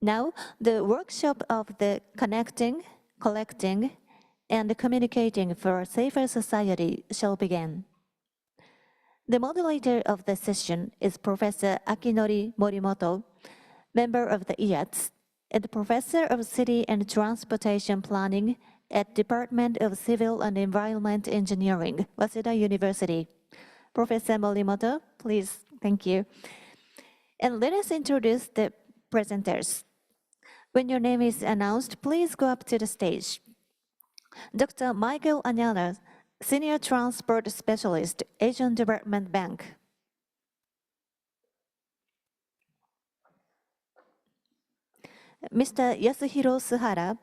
Now, the workshop of the connecting, collecting, and communicating for a safer society shall begin. The moderator of the session is Professor Akinori Morimoto, member of the IATSS, and Professor of City and Transportation Planning at Department of Civil and Environment Engineering, Waseda University. Professor Morimoto, please, thank you. And let us introduce the presenters. When your name is announced, please go up to the stage. Dr. Michael Anyala, Senior Transport Specialist, Asian Development Bank. Mr. Yasuhiro Suhara,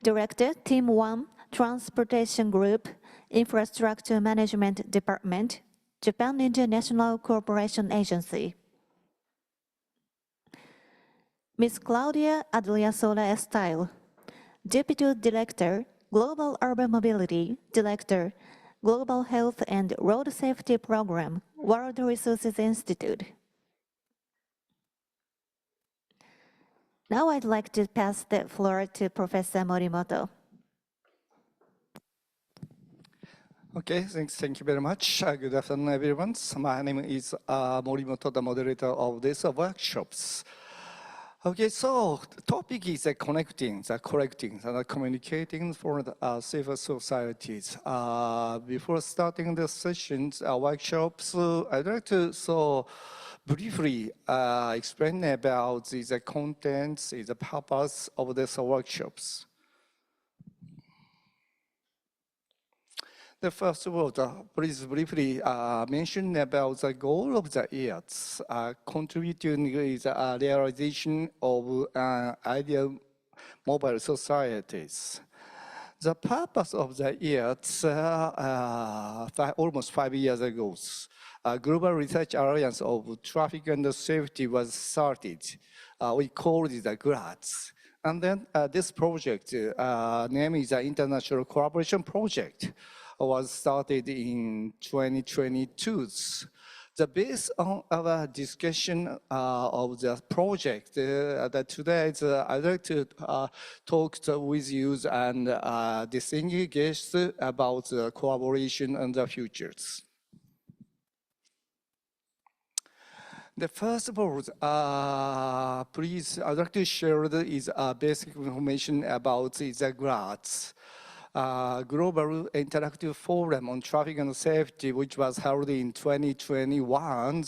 Director, Team 1, Transportation Group, Infrastructure Management Department, Japan International Cooperation Agency. Ms. Claudia Adliasola Estile, Deputy Director, Global Urban Mobility, Director, Global Health and Road Safety Program, World Resources Institute. Now I'd like to pass the floor to Professor Morimoto. Okay, thank you very much. Good afternoon, everyone. My name is Morimoto, the moderator of these workshops. Okay, so the topic is connecting, collecting, communicating for the safer societies. Before starting the sessions, workshops, I'd like to briefly explain about the contents, the purpose of these workshops. The first of all, please briefly mention about the goal of the IATSS, contributing to the realization of ideal mobile societies. The purpose of the IATSS, almost 5 years ago, a global research alliance of traffic and safety was started. We called it the GIFTS. And then this project, name is the International Collaboration Project, was started in 2022. Based on our discussion of the project, that today I'd like to talk with you and distinguished guests about the collaboration and the futures. The first of all, please, I'd like to share is basic information about the GIFTS. Global Interactive Forum on Traffic and Safety, which was held in 2021.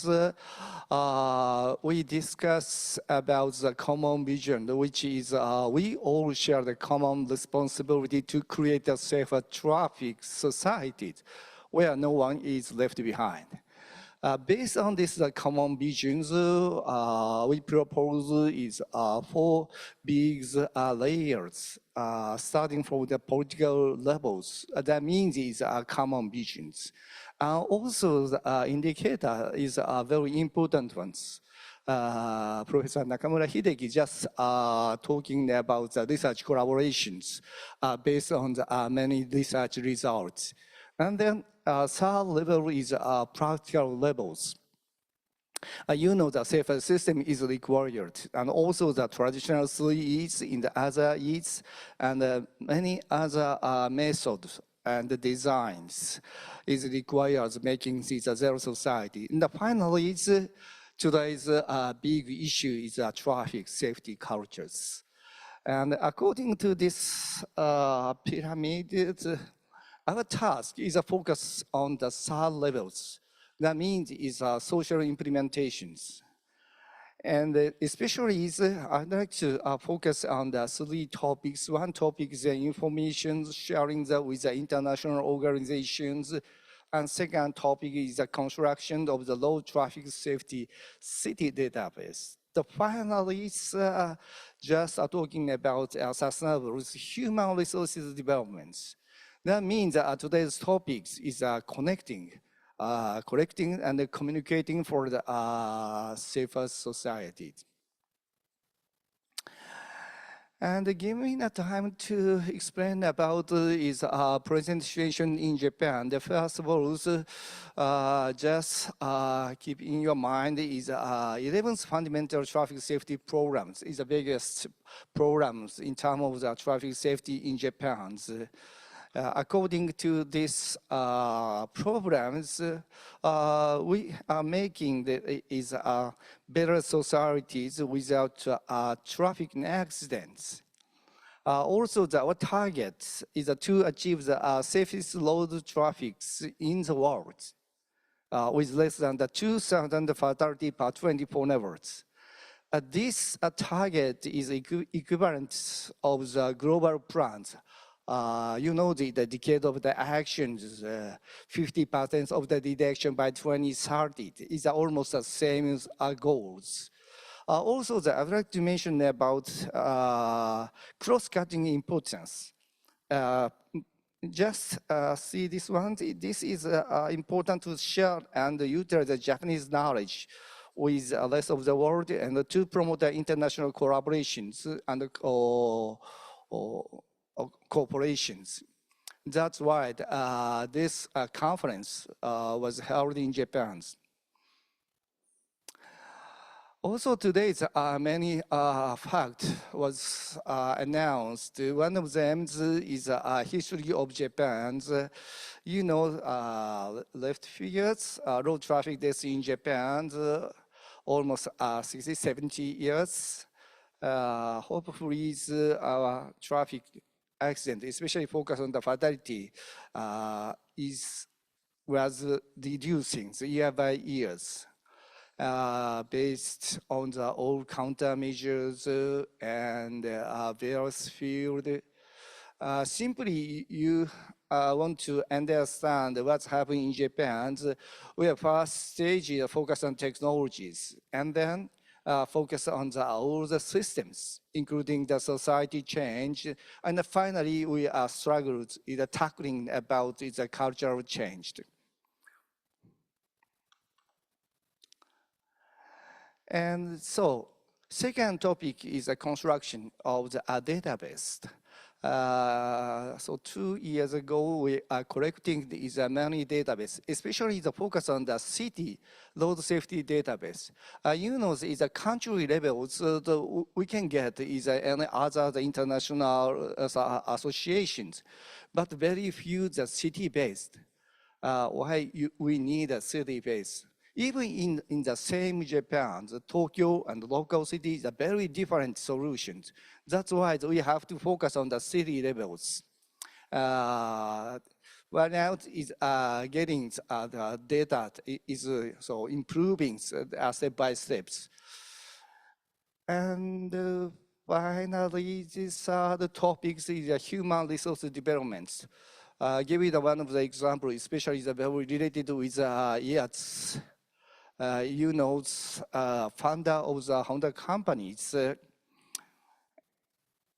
We discussed about the common vision, which is we all share the common responsibility to create a safer traffic society where no one is left behind. Based on this common visions, we propose is 4 big layers, starting from the political levels. That means it's common visions. Also, the indicator is very important ones. Professor Nakamura Hideki just talking about the research collaborations based on the, many research results. And then third level is practical levels. You know the safer system is required, and also the traditional 3 E's in the other E's, and many other methods and designs is required making this a zero society. And finally, today's big issue is traffic safety cultures. And according to this pyramid, our task is a focus on the third levels. That means is social implementations. And especially I'd like to focus on the 3 topics. One topic is the information sharing with the international organizations. And second topic is the construction of the low traffic safety city database. The final is just talking about sustainable human resources developments. That means today's topics is connecting, collecting and communicating for the safer society. And give me the time to explain about is present situation in Japan. The first of all, just keep in your mind is 11th fundamental traffic safety programs is the biggest programs in terms of the traffic safety in Japan. According to these programs, we are making better societies without traffic accidents. Also, our target is to achieve the safest road traffic in the world with less than the 2,000 fatalities per 24 hours. This target is equivalent of the global plans. You know the decade of the actions, 50% of the reduction by 2030 is almost the same as our goals. Also, I'd like to mention about cross-cutting importance. Just see this one. This is important to share and utilize the Japanese knowledge with the rest of the world and to promote the international collaborations and corporations. That's why this conference was held in Japan. Also today, many facts was announced. One of them is a history of Japan. You know, left figures, road traffic deaths in Japan, almost 60, 70 years. Hopefully, our traffic accident, especially focus on the fatality, was reducing year by years. Based on the old countermeasures and various field. Simply, you want to understand what's happening in Japan. We have first stage focus on technologies, and then focus on all the systems, including the society change, and finally we are struggled in tackling about the cultural change. And so, second topic is the construction of the database. So 2 years ago, we are collecting many database, especially the focus on the city road safety database. You know, is a country level, so we can get any other international associations, but very few the city-based. Why we need a city-based? Even in the same Japan, the Tokyo and local cities are very different solutions. That's why we have to focus on the city levels. Right now is getting the data is so improving step by steps. And finally, these are the topics is human resource development. Give you one of the examples, especially the very related with IATSS. You know, founder of the Honda companies,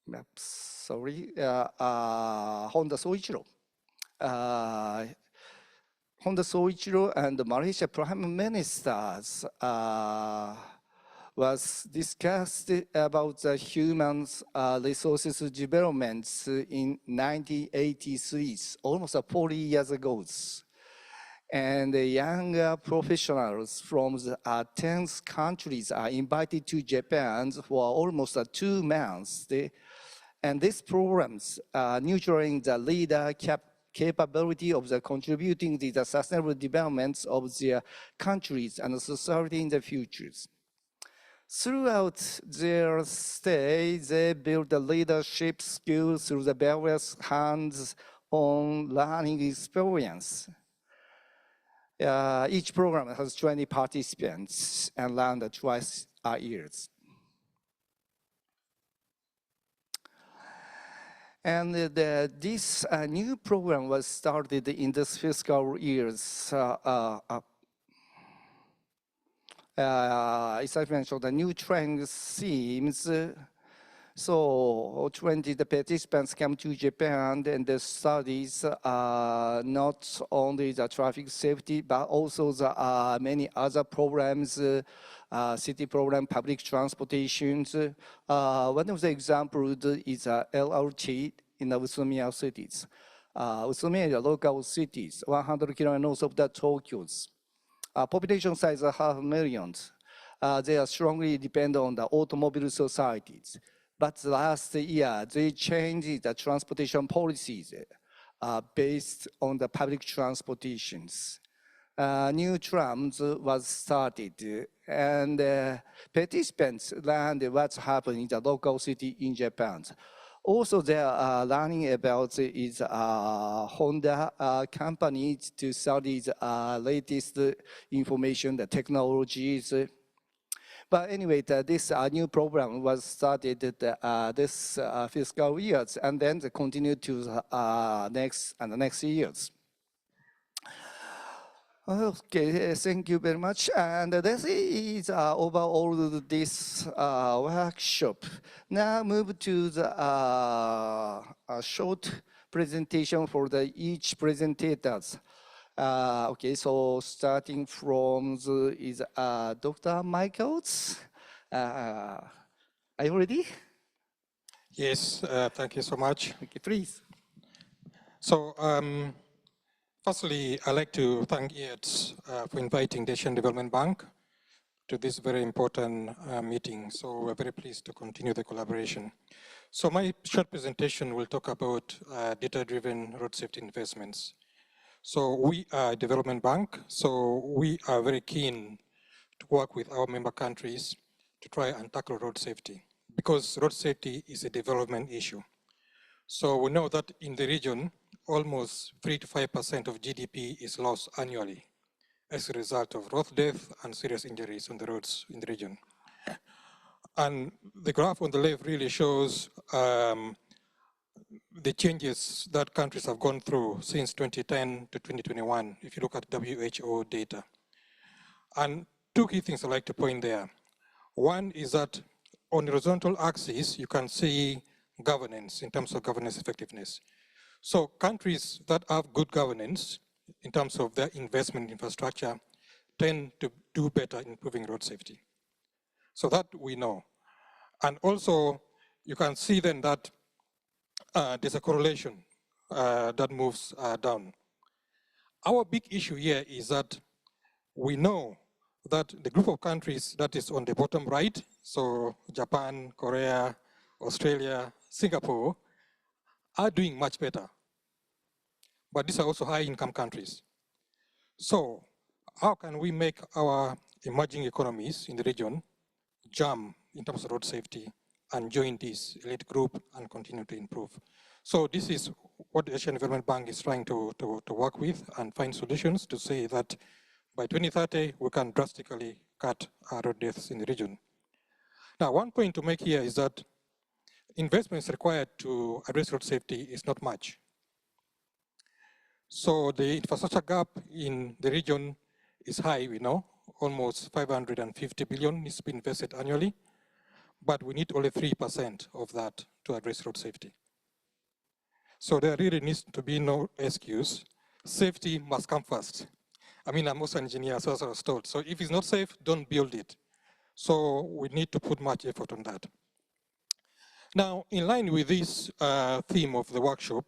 Honda Soichiro. Honda Soichiro and the Malaysia Prime Ministers was discussed about the human resources development in 1983, almost 40 years ago. And the younger professionals from the 10 countries are invited to Japan for almost 2 months. And these programs are nurturing the leader capability of the contributing to the sustainable development of their countries and society in the futures. Throughout their stay, they build the leadership skills through the various hands-on learning experience. Each program has 20 participants and learn twice a year. And this new program was started in this fiscal year. As I mentioned, the new trend seems So 20 the participants come to Japan and the studies not only the traffic safety, but also the many other programs, city program, public transportations. One of the examples is LRT in the Utsunomiya cities. Utsunomiya is a local cities, 100 kilometers north of the Tokyo's. Population size of 500,000. They are strongly dependent on the automobile societies. But last year, they changed the transportation policies based on the public transportations. New trams was started, and participants learned what's happening in the local city in Japan. Also, they are learning about is Honda company to study the latest information, the technologies. But anyway, this new program was started this fiscal years, and then they continue to next years. Okay, thank you very much. And this is overall this workshop. Now move to the short presentation for each presentators. Okay, so starting from Dr. Michaels. Are you ready? Yes, thank you so much. Okay, please. So, firstly, I'd like to thank IATSS for inviting the Asian Development Bank to this very important meeting. So we're very pleased to continue the collaboration. So my short presentation will talk about data-driven road safety investments. So we are a development bank, so we are very keen to work with our member countries to try and tackle road safety, because road safety is a development issue. So we know that in the region, almost 3 to 5% of GDP is lost annually as a result of road death and serious injuries on the roads in the region. And the graph on the left really shows the changes that countries have gone through since 2010 to 2021, if you look at WHO data. And two key things I'd like to point there. One is that on the horizontal axis, you can see governance in terms of governance effectiveness. So countries that have good governance in terms of their investment in infrastructure tend to do better in improving road safety. So that we know. And also, you can see then that there's a correlation that moves down. Our big issue here is that we know that the group of countries that is on the bottom right, so Japan, Korea, Australia, Singapore, are doing much better. But these are also high-income countries. So how can we make our emerging economies in the region jump in terms of road safety and join this elite group and continue to improve? So this is what the Asian Development Bank is trying to work with and find solutions to say that by 2030, we can drastically cut road deaths in the region. Now, one point to make here is that investments required to address road safety is not much. So the infrastructure gap in the region is high, we know, almost 550 billion needs to be invested annually, but we need only 3% of that to address road safety. So there really needs to be no excuse. Safety must come first. I mean, I'm also an engineer, so as I was told. So if it's not safe, don't build it. So we need to put much effort on that. Now, in line with this theme of the workshop,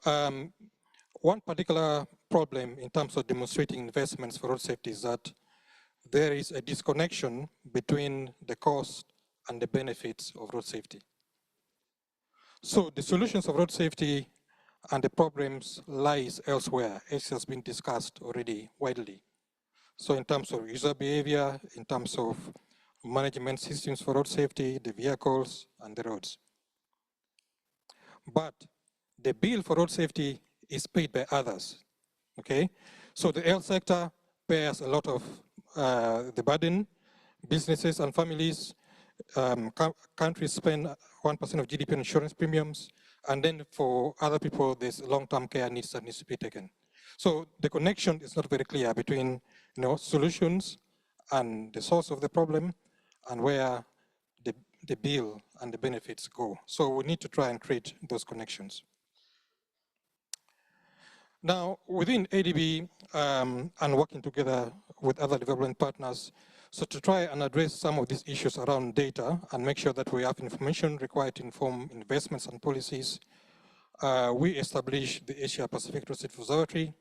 one particular problem in terms of demonstrating investments for road safety is that there is a disconnection between the cost and the benefits of road safety. So the solutions of road safety and the problems lies elsewhere, as has been discussed already widely. So in terms of user behavior, in terms of management systems for road safety, the vehicles and the roads. But the bill for road safety is paid by others, okay? So the health sector bears a lot of the burden. Businesses and families, countries spend 1% of GDP on insurance premiums, and then for other people, there's long-term care needs that needs to be taken. So the connection is not very clear between solutions and the source of the problem and where the bill and the benefits go. So we need to try and create those connections. Now, within ADB and working together with other development partners, so to try and address some of these issues around data and make sure that we have information required to inform investments and policies, we established the Asia Pacific Road Safety Observatory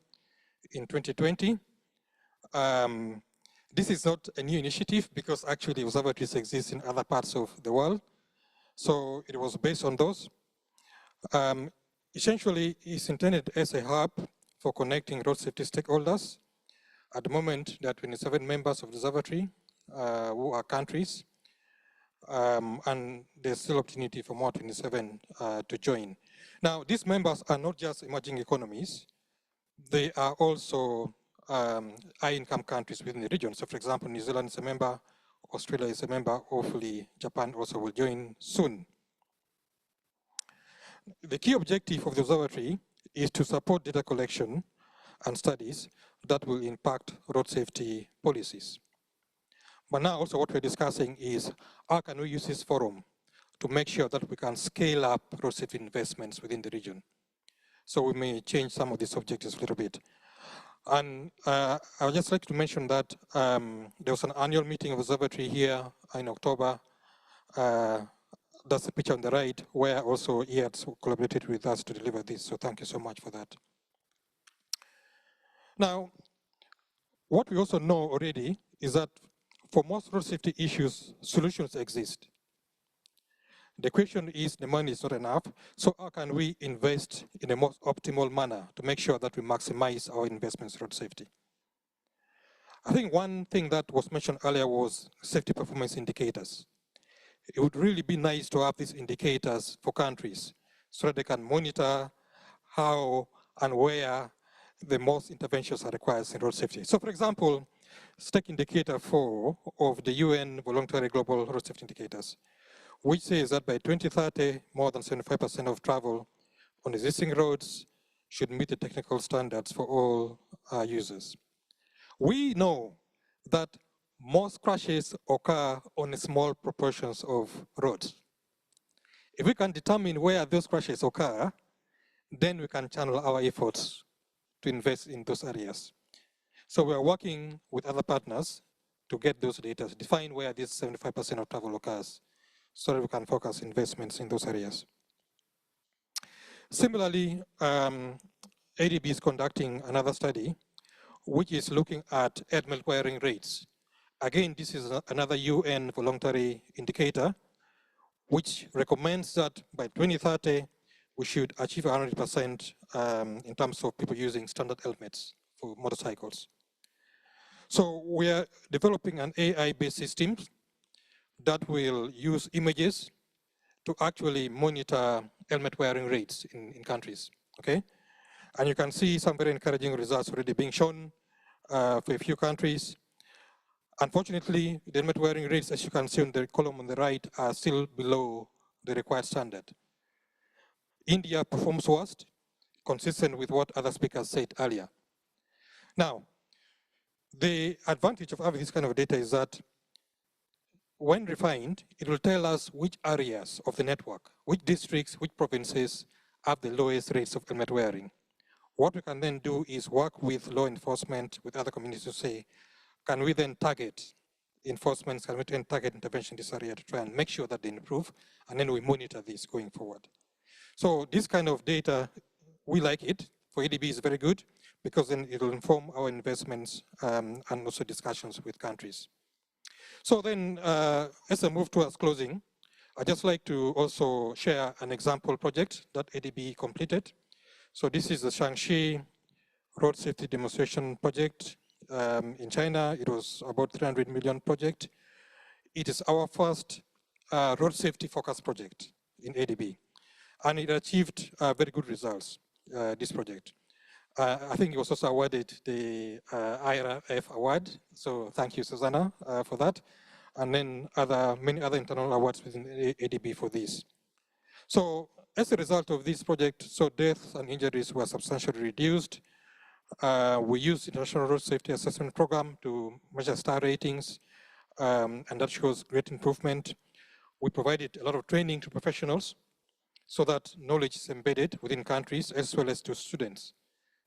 in 2020. This is not a new initiative because actually observatories exist in other parts of the world. So it was based on those. Essentially, it's intended as a hub for connecting road safety stakeholders. At the moment, there are 27 members of the observatory who are countries, and there's still opportunity for more 27 to join. Now, these members are not just emerging economies, they are also high-income countries within the region. So, for example, New Zealand is a member, Australia is a member, hopefully Japan also will join soon. The key objective of the observatory is to support data collection and studies that will impact road safety policies. But now also what we're discussing is how can we use this forum to make sure that we can scale up road safety investments within the region. So we may change some of these objectives a little bit. And I would just like to mention that there was an annual meeting of observatory here in October. That's the picture on the right, where also IATSS collaborated with us to deliver this. So thank you so much for that. Now, what we also know already is that for most road safety issues, solutions exist. The question is the money is not enough, so how can we invest in the most optimal manner to make sure that we maximize our investments in road safety? I think one thing that was mentioned earlier was safety performance indicators. It would really be nice to have these indicators for countries so that they can monitor how and where the most interventions are required in road safety. So for example, let's take indicator 4 of the UN Voluntary Global Road Safety Indicators, which says that by 2030, more than 75% of travel on existing roads should meet the technical standards for all users. We know that most crashes occur on small proportions of roads. If we can determine where those crashes occur, then we can channel our efforts to invest in those areas. So we are working with other partners to get those data, define where this 75% of travel occurs, so that we can focus investments in those areas. Similarly, ADB is conducting another study, which is looking at helmet wearing rates. Again, this is another UN voluntary indicator, which recommends that by 2030, we should achieve 100% in terms of people using standard helmets for motorcycles. So we are developing an AI-based system that will use images to actually monitor helmet wearing rates in countries, okay? And you can see some very encouraging results already being shown for a few countries. Unfortunately, the helmet wearing rates, as you can see on the column on the right, are still below the required standard. India performs worst, consistent with what other speakers said earlier. Now, the advantage of having this kind of data is that when refined, it will tell us which areas of the network, which districts, which provinces have the lowest rates of helmet wearing. What we can then do is work with law enforcement, with other communities to say, can we then target enforcement, can we then target intervention in this area to try and make sure that they improve, and then we monitor this going forward. So this kind of data, we like it. For ADB is very good, because then it will inform our investments and also discussions with countries. So then, as I move towards closing, I'd just like to also share an example project that ADB completed. So this is the Shaanxi Road Safety Demonstration Project in China. It was about 300 million project. It is our first road safety focused project in ADB. And it achieved very good results, this project. I think it was also awarded the IRF award. So thank you, Susanna, for that. And then many other internal awards within ADB for this. So as a result of this project, so deaths and injuries were substantially reduced. We used International Road Safety Assessment Program to measure star ratings, and that shows great improvement. We provided a lot of training to professionals so that knowledge is embedded within countries as well as to students.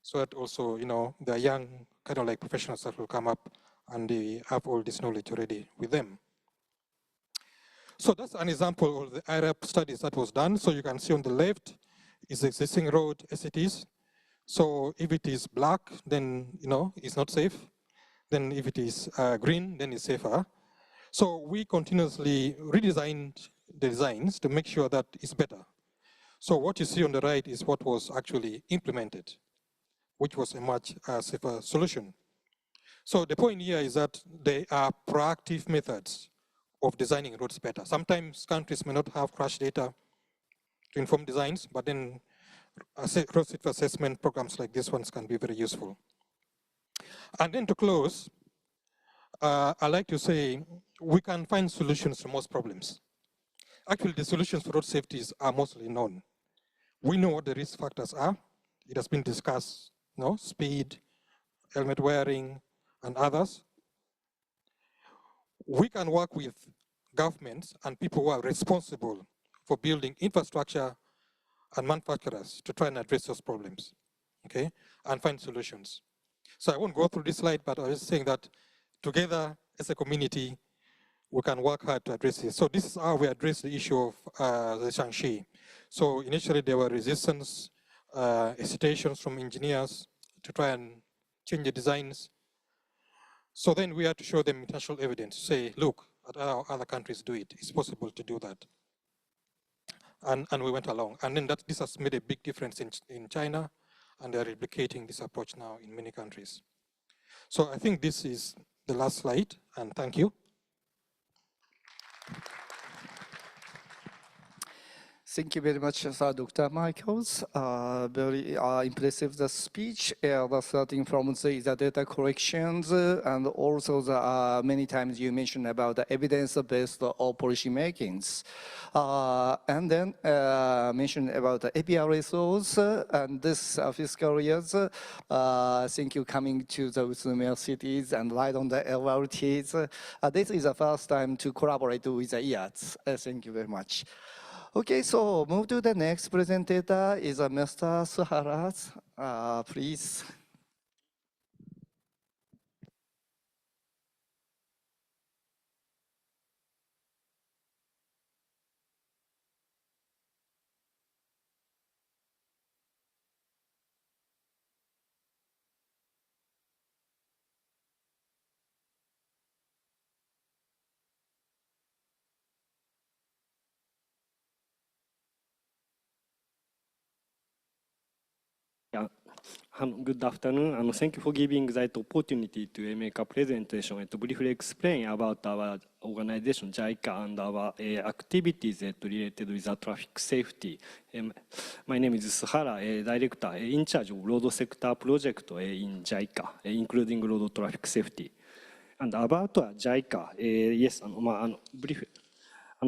So that also, there are young kind of like professionals that will come up and they have all this knowledge already with them. So that's an example of the IRAP studies that was done. So you can see on the left is the existing road as it is. So if it is black, then it's not safe. Then if it is green, then it's safer. So we continuously redesigned the designs to make sure that it's better. So what you see on the right is what was actually implemented, which was a much safer solution. So the point here is that there are proactive methods of designing roads better. Sometimes countries may not have crash data to inform designs, but then road safety assessment programs like this ones can be very useful. And then to close, I like to say we can find solutions to most problems. Actually, the solutions for road safety are mostly known. We know what the risk factors are. It has been discussed, speed, helmet wearing, and others. We can work with governments and people who are responsible for building infrastructure and manufacturers to try and address those problems, okay, and find solutions. So I won't go through this slide, but I was saying that together as a community, we can work hard to address this. So this is how we address the issue of the Shanxi. So initially there were resistance, hesitations from engineers to try and change the designs. So then we had to show them international evidence, say, look, at how other countries do it, it's possible to do that. And we went along. And then this has made a big difference in China, and they're replicating this approach now in many countries. So I think this is the last slide, and thank you. Thank you very much, Dr. Michaels. Very impressive the speech, starting from the data collections, and also the many times you mentioned about the evidence-based policy makings. And then mentioned about the APRSOs and this fiscal years. Thank you coming to those cities and ride on the LRTs. This is the first time to collaborate with the IATSS. Thank you very much. Okay, so move to the next presenter is Mr. Suhara. Please. Good afternoon. Thank you for giving that opportunity to make a presentation and to briefly explain about our organization, JICA, and our activities related with traffic safety. My name is Suhara, Director in charge of road sector project in JICA, including road traffic safety. And about JICA, yes, briefly.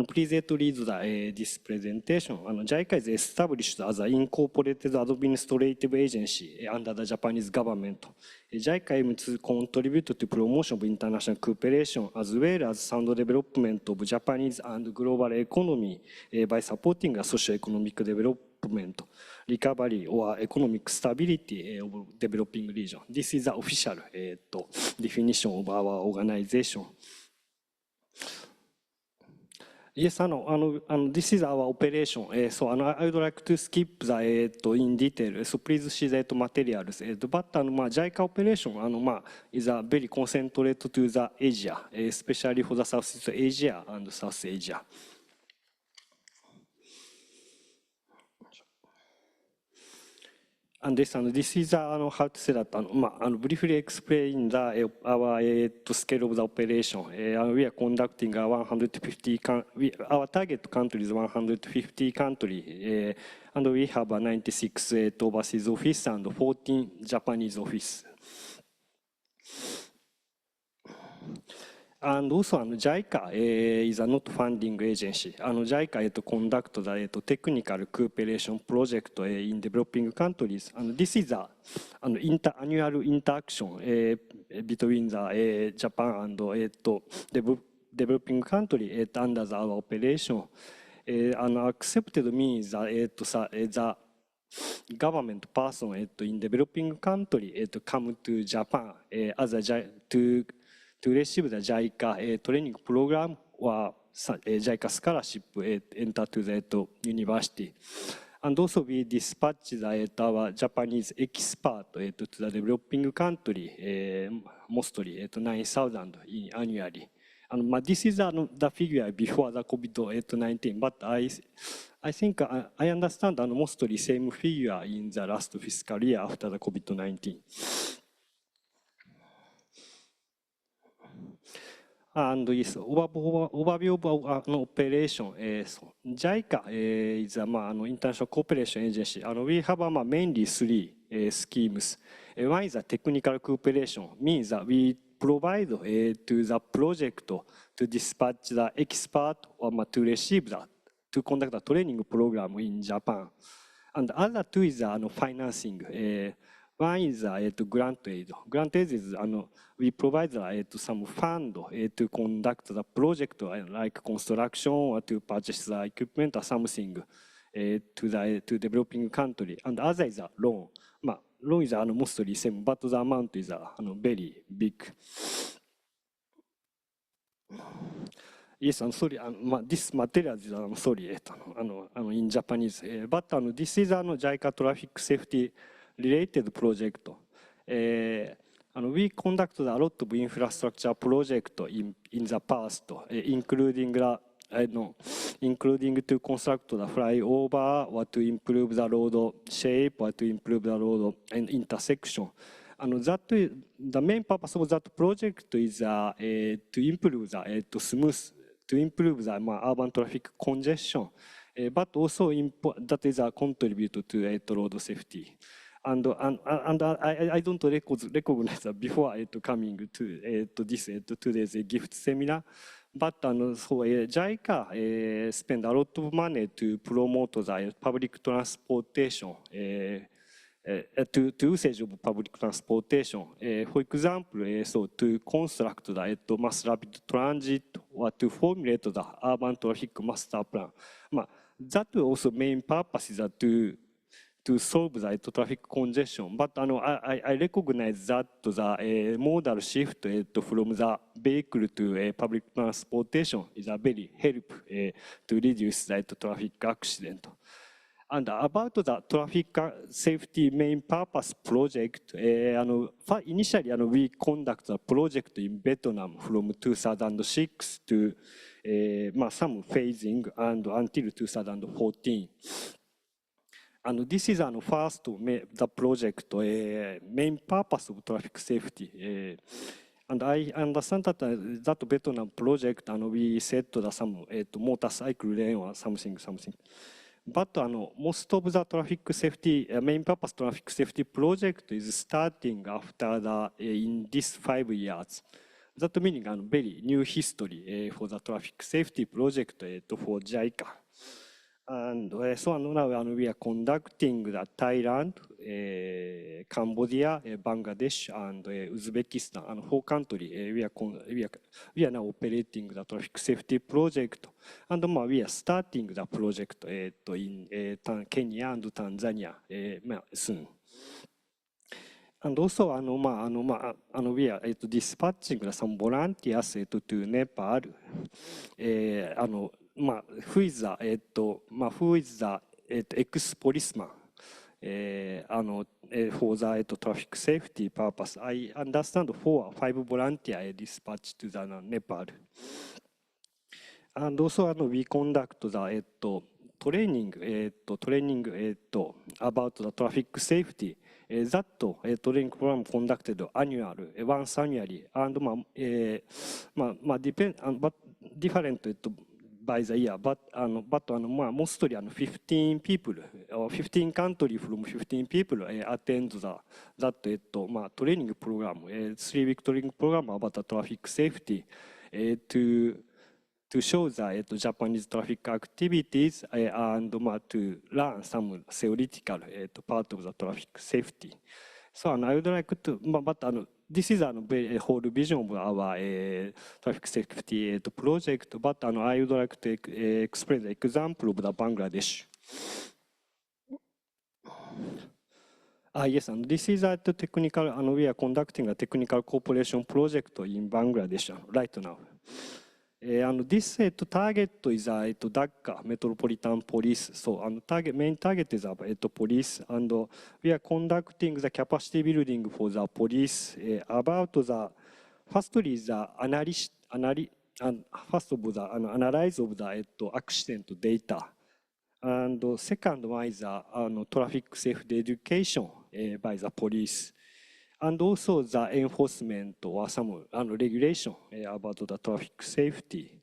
Please read this presentation. JICA is established as an incorporated administrative agency under the Japanese government. JICA aims to contribute to promotion of international cooperation as well as sound development of Japanese and global economy by supporting a socio-economic development, recovery or economic stability of developing region. This is the official definition of our organization. Yes, this is our operation. So I would like to skip the in detail. So please see the materials. But JICA operation is very concentrated to the Asia, especially for the Southeast Asia and South Asia. And this is how to say that. Briefly explain our scale of the operation. We are conducting 150. Our target country is 150 countries, and we have 96 overseas office and 14 Japanese office. And also, JICA is a not funding agency. JICA conduct the technical cooperation project in developing countries. And this is an annual interaction between Japan and developing country under our operation. Accepted means the government person in developing country come to Japan as a to receive the JICA training program or JICA scholarship enter to the university. And also we dispatch our Japanese expert to the developing country, mostly 9,000 annually. And this is the figure before the COVID-19, but I think I understand mostly same figure in the last fiscal year after the COVID-19. And this overview of operation. JICA is an international cooperation agency. We have mainly three schemes. One is a technical cooperation, means that we provide to the project to dispatch the expert or to receive that, to conduct a training program in Japan. And the other two is financing. One is grant aid. Grant aid is we provide some fund to conduct the project like construction or to purchase the equipment or something to developing country. And the other is a loan. Loan is mostly same, but the amount is very big. Yes, I'm sorry. This material is sorry in Japanese, but this is JICA traffic safety related project. We conducted a lot of infrastructure project in the past, including to construct the flyover or to improve the road shape or to improve the road and intersection. The main purpose of that project is to improve the urban traffic congestion, but also that is a contribute to road safety. And I don't recognize that before coming to this today's gift seminar, but so JICA spend a lot of money to promote the public transportation, to usage of public transportation. For example, so to construct the mass rapid transit or to formulate the urban traffic master plan. That also main purpose is to solve the traffic congestion. But I recognize that the modal shift from the vehicle to public transportation is a very help to reduce the traffic accident. And about the traffic safety main purpose project, initially we conduct a project in Vietnam from 2006 to some phasing and until 2014. And this is first the project main purpose of traffic safety. And I understand that that Vietnam project we set some motorcycle lane or something. But most of the traffic safety main purpose traffic safety project is starting after in these 5 years. That meaning very new history for the traffic safety project for JICA. And so now we are conducting the Thailand, Cambodia, Bangladesh, and Uzbekistan, and 4 countries. We are now operating the traffic safety project, and we are starting the project in Kenya and Tanzania soon. And also, we are dispatching some volunteers to Nepal. Who is the ex-policeman for the traffic safety purpose? I understand 4 or 5 volunteers dispatched to the Nepal. And also we conduct the training about the traffic safety. That training program conducted once annually, and depend but different by the year, but mostly 15 people or 15 countries from 15 people attend that training program, 3-week training program about the traffic safety to show the Japanese traffic activities and to learn some theoretical part of the traffic safety. So I would like to, but this is a whole vision of our traffic safety project, but I would like to explain the example of the Bangladesh. Yes, and this is a technical, we are conducting a technical cooperation project in Bangladesh right now. And this target is Dhaka Metropolitan Police. So main target is police, and we are conducting the capacity building for the police about the firstly the analyze of the accident data. And the second one is traffic safety education by the police, and also the enforcement or some regulation about the traffic safety.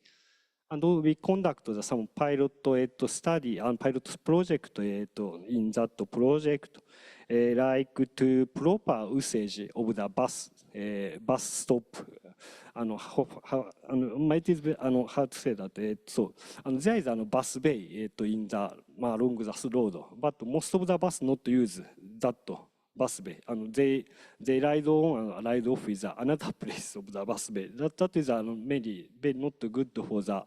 And we conduct some pilot study and pilot project in that project, like to proper usage of the bus stop. Might is how to say that. So there is a bus bay in the along the road, but most of the bus not use that bus bay, and they ride on and ride off with another place of the bus bay. That is maybe not good for the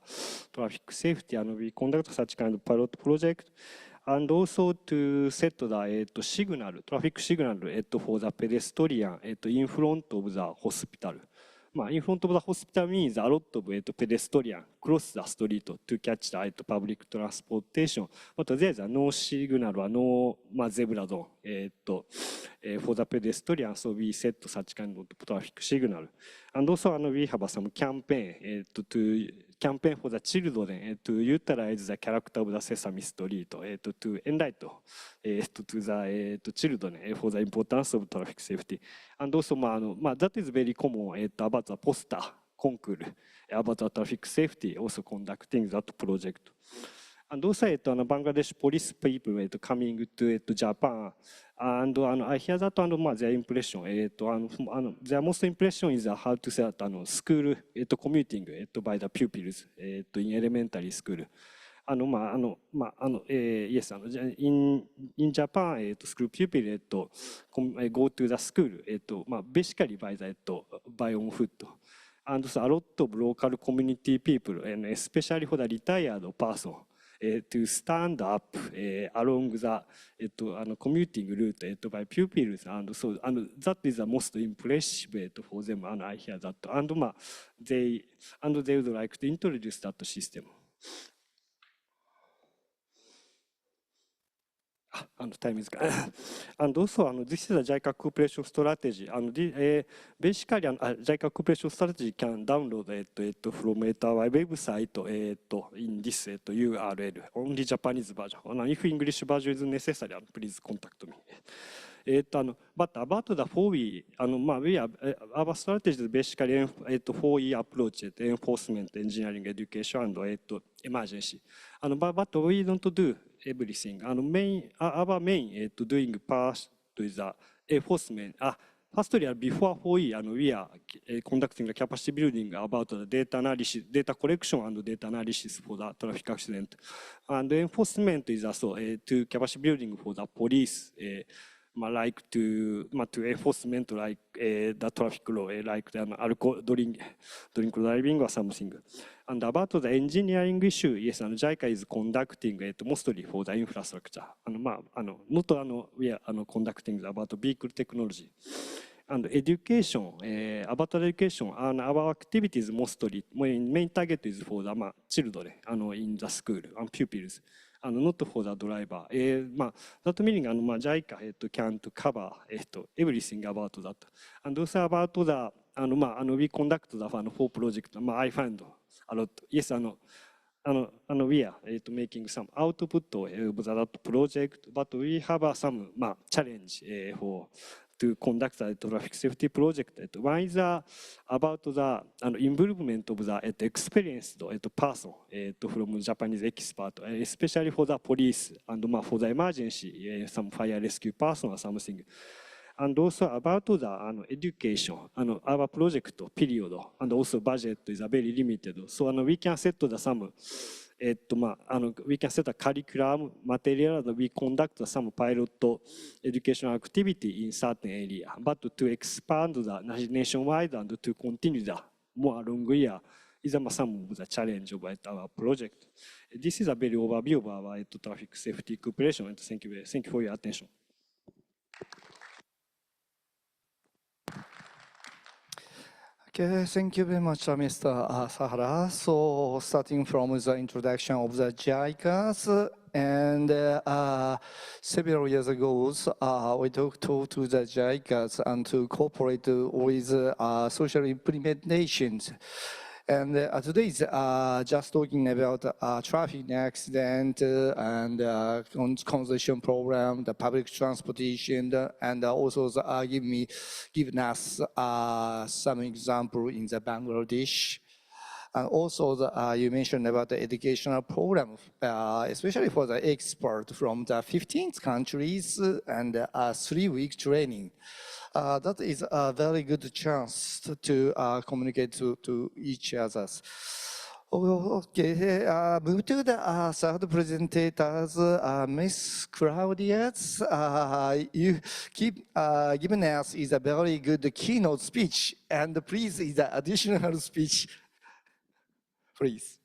traffic safety, and we conduct such kind of pilot project, and also to set the signal, traffic signal for the pedestrian in front of the hospital. In front of the hospital means a lot of pedestrians cross the street to catch the public transportation, but there is no signal or no zebra zone for the pedestrian, so we set such kind of traffic signal. And also we have some campaign campaign for the children to utilize the character of the Sesame Street to enlighten to the children for the importance of traffic safety. And also that is very common about the poster concours about the traffic safety, also conducting that project. And also Bangladesh police people coming to Japan, and I hear that their impression, their most impression is how to say that school commuting by the pupils in elementary school. Yes, in Japan, school pupils go to the school basically by on foot. And so a lot of local community people, and especially for the retired person, to stand up along the commuting route by pupils, and so that is the most impressive for them. And I hear that, and they would like to introduce that system. And time is gone. And also, this is a JICA cooperation strategy. And basically, JICA cooperation strategy can download it from our website in this URL, only Japanese version. And if English version is necessary, please contact me. But about the 4E, our strategy is basically 4E approach, enforcement, engineering, education, and emergency. But we don't do everything. Our main doing part is enforcement. Firstly, before 4E, we are conducting the capacity building about the data analysis, data collection and data analysis for the traffic accident. And the enforcement is also to capacity building for the police. Like to enforcement like the traffic law, like alcohol drink driving or something. And about the engineering issue, yes, JICA is conducting it mostly for the infrastructure. And not we are conducting about vehicle technology. And education, about education, and our activities mostly, main target is for the children in the school and pupils. And not for the driver. That meaning JICA can cover everything about that. And also about the we conduct the 4 project. I find a lot. Yes, we are making some output of that project, but we have some challenge for to conduct the traffic safety project. One is about the involvement of the experienced person from Japanese expert, especially for the police and for the emergency, some fire rescue person or something. And also about the education, our project period and also budget is very limited. So we can set the some we can set a curriculum material that we conduct some pilot educational activity in certain area, but to expand the nationwide and to continue the more long year is some of the challenge of our project. This is a very overview of our traffic safety cooperation, and thank you for your attention. Okay, thank you very much, Mr. Sahara. So, starting from the introduction of the JICAS, and several years ago, we talked to the JICAS and to cooperate with social implementations. And today is just talking about traffic accident and conservation program, the public transportation, and also giving us some example in the Bangladesh. And also, you mentioned about the educational program, especially for the expert from the 15 countries and 3-week training. That is a very good chance to communicate to each other. Okay, move to the third presenters, Miss Claudia. You keep giving us is a very good keynote speech, and please is the additional speech, please.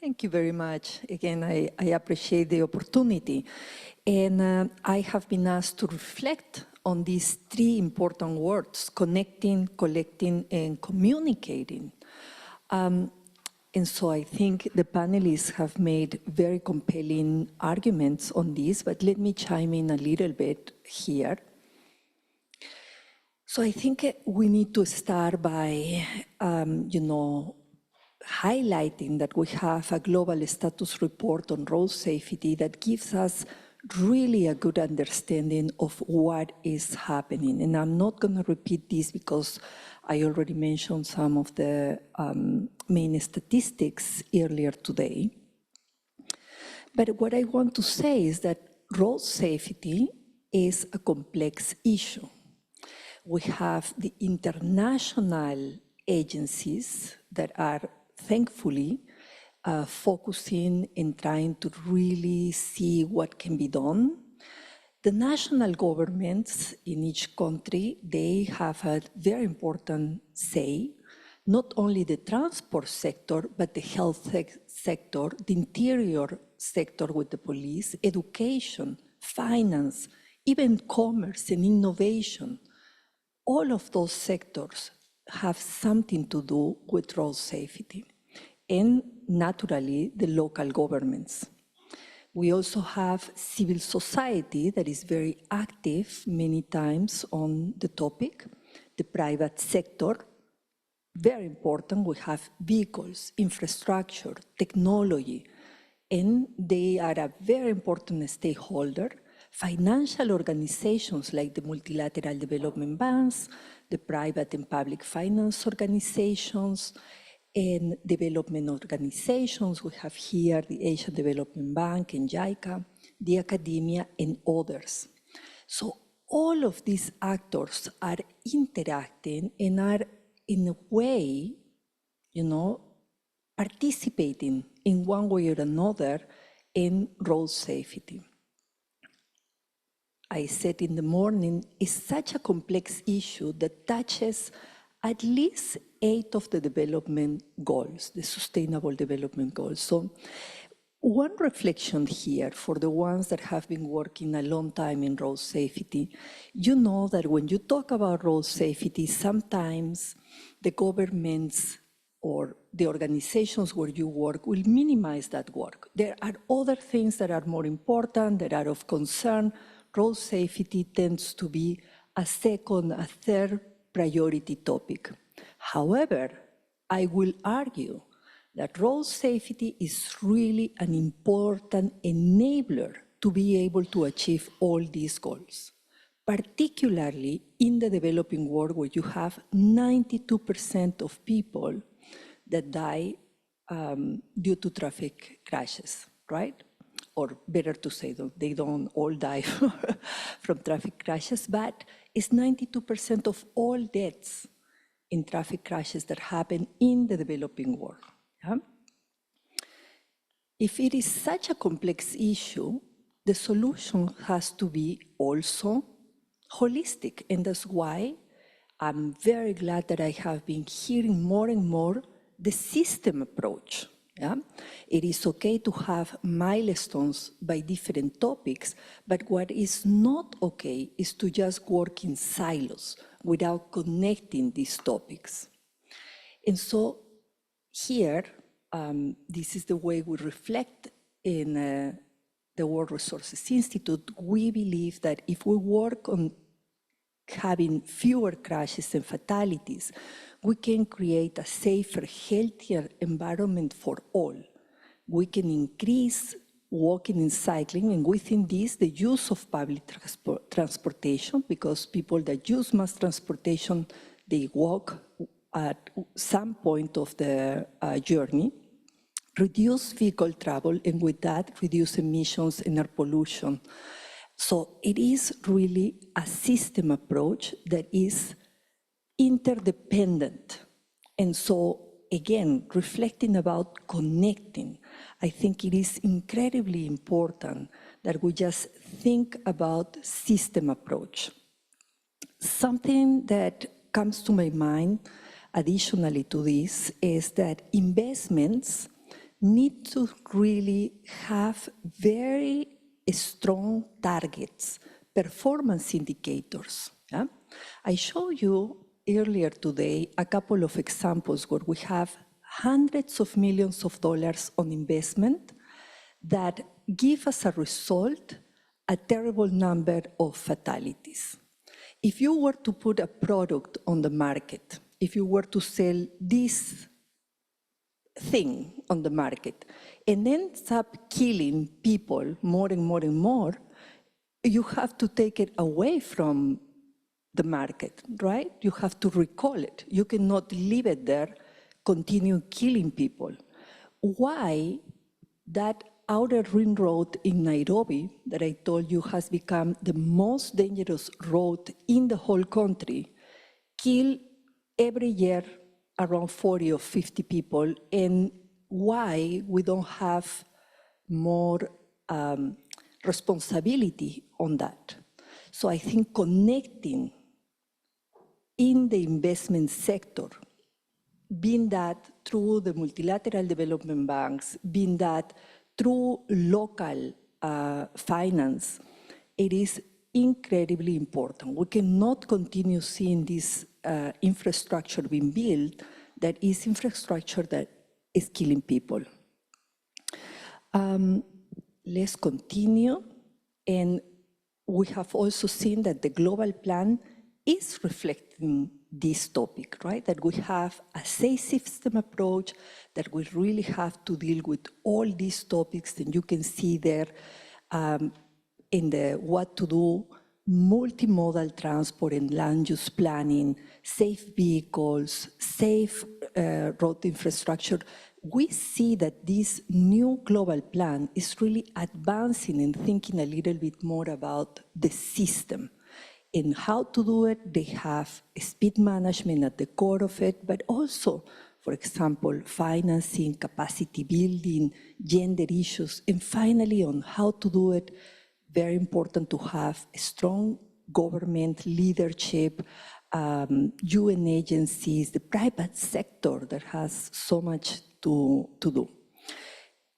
Thank you very much. Again, I appreciate the opportunity. And I have been asked to reflect on these 3 important words: connecting, collecting, and communicating. And so I think the panelists have made very compelling arguments on this, but let me chime in a little bit here. So I think we need to start by, highlighting that we have a global status report on road safety that gives us really a good understanding of what is happening. And I'm not going to repeat this because I already mentioned some of the main statistics earlier today. But what I want to say is that road safety is a complex issue. We have the international agencies that are thankfully focusing and trying to really see what can be done. The national governments in each country, they have a very important say, not only the transport sector, but the health sector, the interior sector with the police, education, finance, even commerce and innovation. All of those sectors have something to do with road safety, and naturally the local governments. We also have civil society that is very active many times on the topic, the private sector, very important. We have vehicles, infrastructure, technology, and they are a very important stakeholder. Financial organizations like the multilateral development banks, the private and public finance organizations, and development organizations. We have here the Asian Development Bank and JICA, the academia, and others. So all of these actors are interacting and are, in a way, participating in one way or another in road safety. I said in the morning, it's such a complex issue that touches at least 8 of the development goals, the Sustainable Development Goals. So one reflection here for the ones that have been working a long time in road safety, you know that when you talk about road safety, sometimes the governments or the organizations where you work will minimize that work. There are other things that are more important, that are of concern. Road safety tends to be a second, a third priority topic. However, I will argue that road safety is really an important enabler to be able to achieve all these goals, particularly in the developing world where you have 92% of people that die due to traffic crashes, right? Or better to say, they don't all die from traffic crashes, but it's 92% of all deaths in traffic crashes that happen in the developing world. Yeah? if it is such a complex issue, the solution has to be also holistic. And that's why I'm very glad that I have been hearing more and more the system approach. Yeah? It is okay to have milestones by different topics, but what is not okay is to just work in silos without connecting these topics. And so here, this is the way we reflect in the World Resources Institute. We believe that if we work on having fewer crashes and fatalities, we can create a safer, healthier environment for all. We can increase walking and cycling, and within this, the use of public transportation, because people that use mass transportation, they walk at some point of the journey, reduce vehicle travel, and with that, reduce emissions and air pollution. So it is really a system approach that is interdependent. And so, again, reflecting about connecting, I think it is incredibly important that we just think about system approach. Something that comes to my mind additionally to this is that investments need to really have very strong targets, performance indicators. Yeah? I showed you earlier today a couple of examples where we have hundreds of millions of dollars on investment that give as a result a terrible number of fatalities. If you were to put a product on the market, if you were to sell this thing on the market and ends up killing people more and more and more, you have to take it away from the market, right? You have to recall it. You cannot leave it there, continue killing people. Why that outer ring road in Nairobi that I told you has become the most dangerous road in the whole country, kill every year around 40 or 50 people, and why we don't have more responsibility on that. So I think connecting in the investment sector, being that through the multilateral development banks, being that through local finance, it is incredibly important. We cannot continue seeing this infrastructure being built that is infrastructure that is killing people. Let's continue. And we have also seen that the global plan is reflecting this topic, right? That we have a safe system approach, that we really have to deal with all these topics, and you can see there in the what to do, multimodal transport and land use planning, safe vehicles, safe road infrastructure. We see that this new global plan is really advancing and thinking a little bit more about the system and how to do it. They have speed management at the core of it, but also, for example, financing, capacity building, gender issues, and finally on how to do it. Very important to have a strong government leadership, UN agencies, the private sector that has so much to do.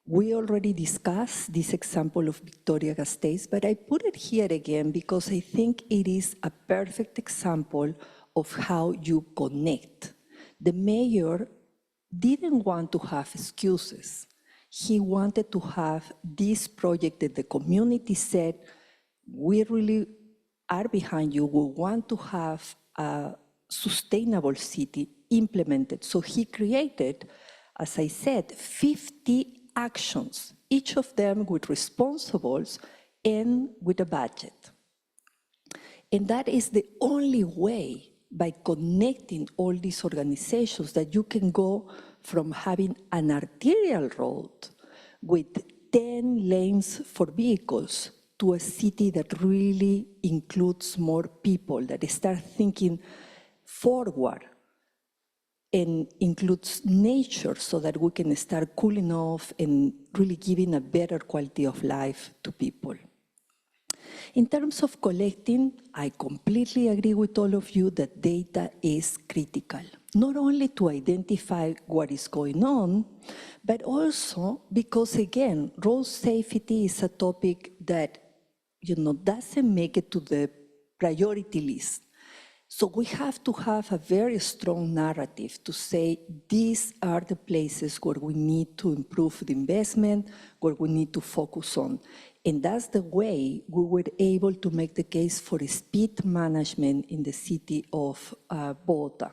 We already discussed this example of Victoria-Gasteiz, but I put it here again because I think it is a perfect example of how you connect. The mayor didn't want to have excuses. He wanted to have this project that the community said, we really are behind you. We want to have a sustainable city implemented. So he created, as I said, 50 actions, each of them with responsibles and with a budget. And that is the only way, by connecting all these organizations, that you can go from having an arterial road with 10 lanes for vehicles to a city that really includes more people, that start thinking forward. and includes nature so that we can start cooling off and really giving a better quality of life to people. In terms of collecting, I completely agree with all of you that data is critical, not only to identify what is going on, but also because, again, road safety is a topic that doesn't make it to the priority list. So we have to have a very strong narrative to say these are the places where we need to improve the investment, where we need to focus on. And that's the way we were able to make the case for speed management in the city of Bogota.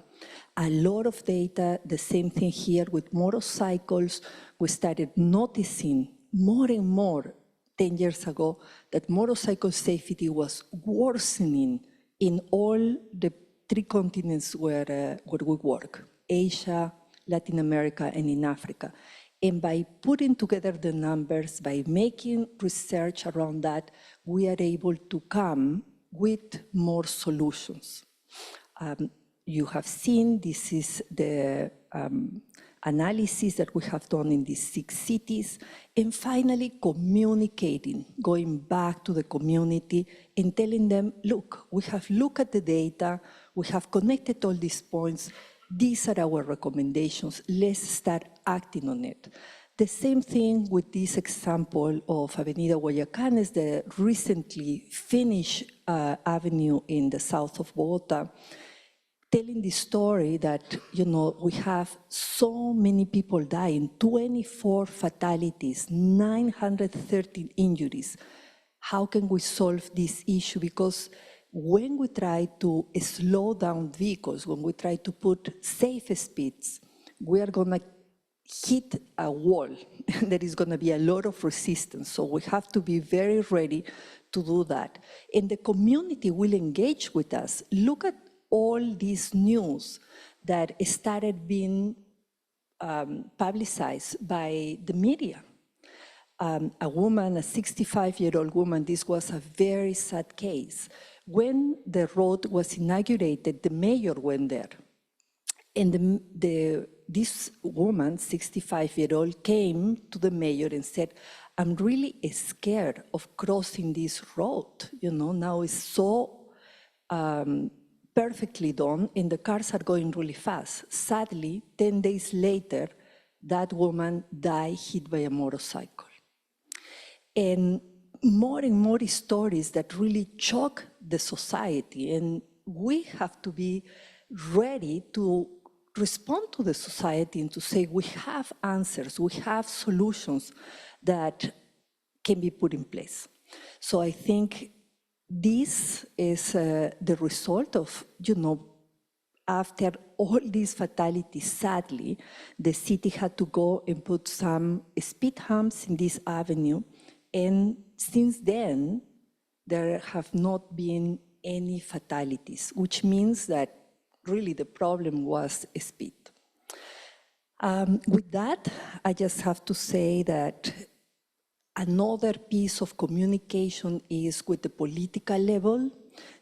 A lot of data, the same thing here with motorcycles. We started noticing more and more 10 years ago that motorcycle safety was worsening in all the 3 continents where we work, Asia, Latin America, and in Africa. And by putting together the numbers, by making research around that, we are able to come with more solutions. You have seen this is the analysis that we have done in these 6 cities, and finally communicating, going back to the community and telling them, look, we have looked at the data, we have connected all these points, these are our recommendations, let's start acting on it. The same thing with this example of Avenida Guayacanes, the recently finished avenue in the south of Bogota, telling the story that, we have so many people dying, 24 fatalities, 913 injuries. How can we solve this issue? Because when we try to slow down vehicles, when we try to put safe speeds, we are going to hit a wall. There is going to be a lot of resistance. So we have to be very ready to do that. And the community will engage with us. Look at all this news that started being publicized by the media. A woman, a 65-year-old woman, this was a very sad case. When the road was inaugurated, the mayor went there. And this woman, 65-year-old, came to the mayor and said, I'm really scared of crossing this road. Now it's so perfectly done, and the cars are going really fast. Sadly, 10 days later, that woman died hit by a motorcycle. And more stories that really shock the society, and we have to be ready to respond to the society and to say we have answers, we have solutions that can be put in place. So I think this is the result of, after all these fatalities, sadly, the city had to go and put some speed humps in this avenue. And since then, there have not been any fatalities, which means that really the problem was speed. With that, I just have to say that another piece of communication is with the political level.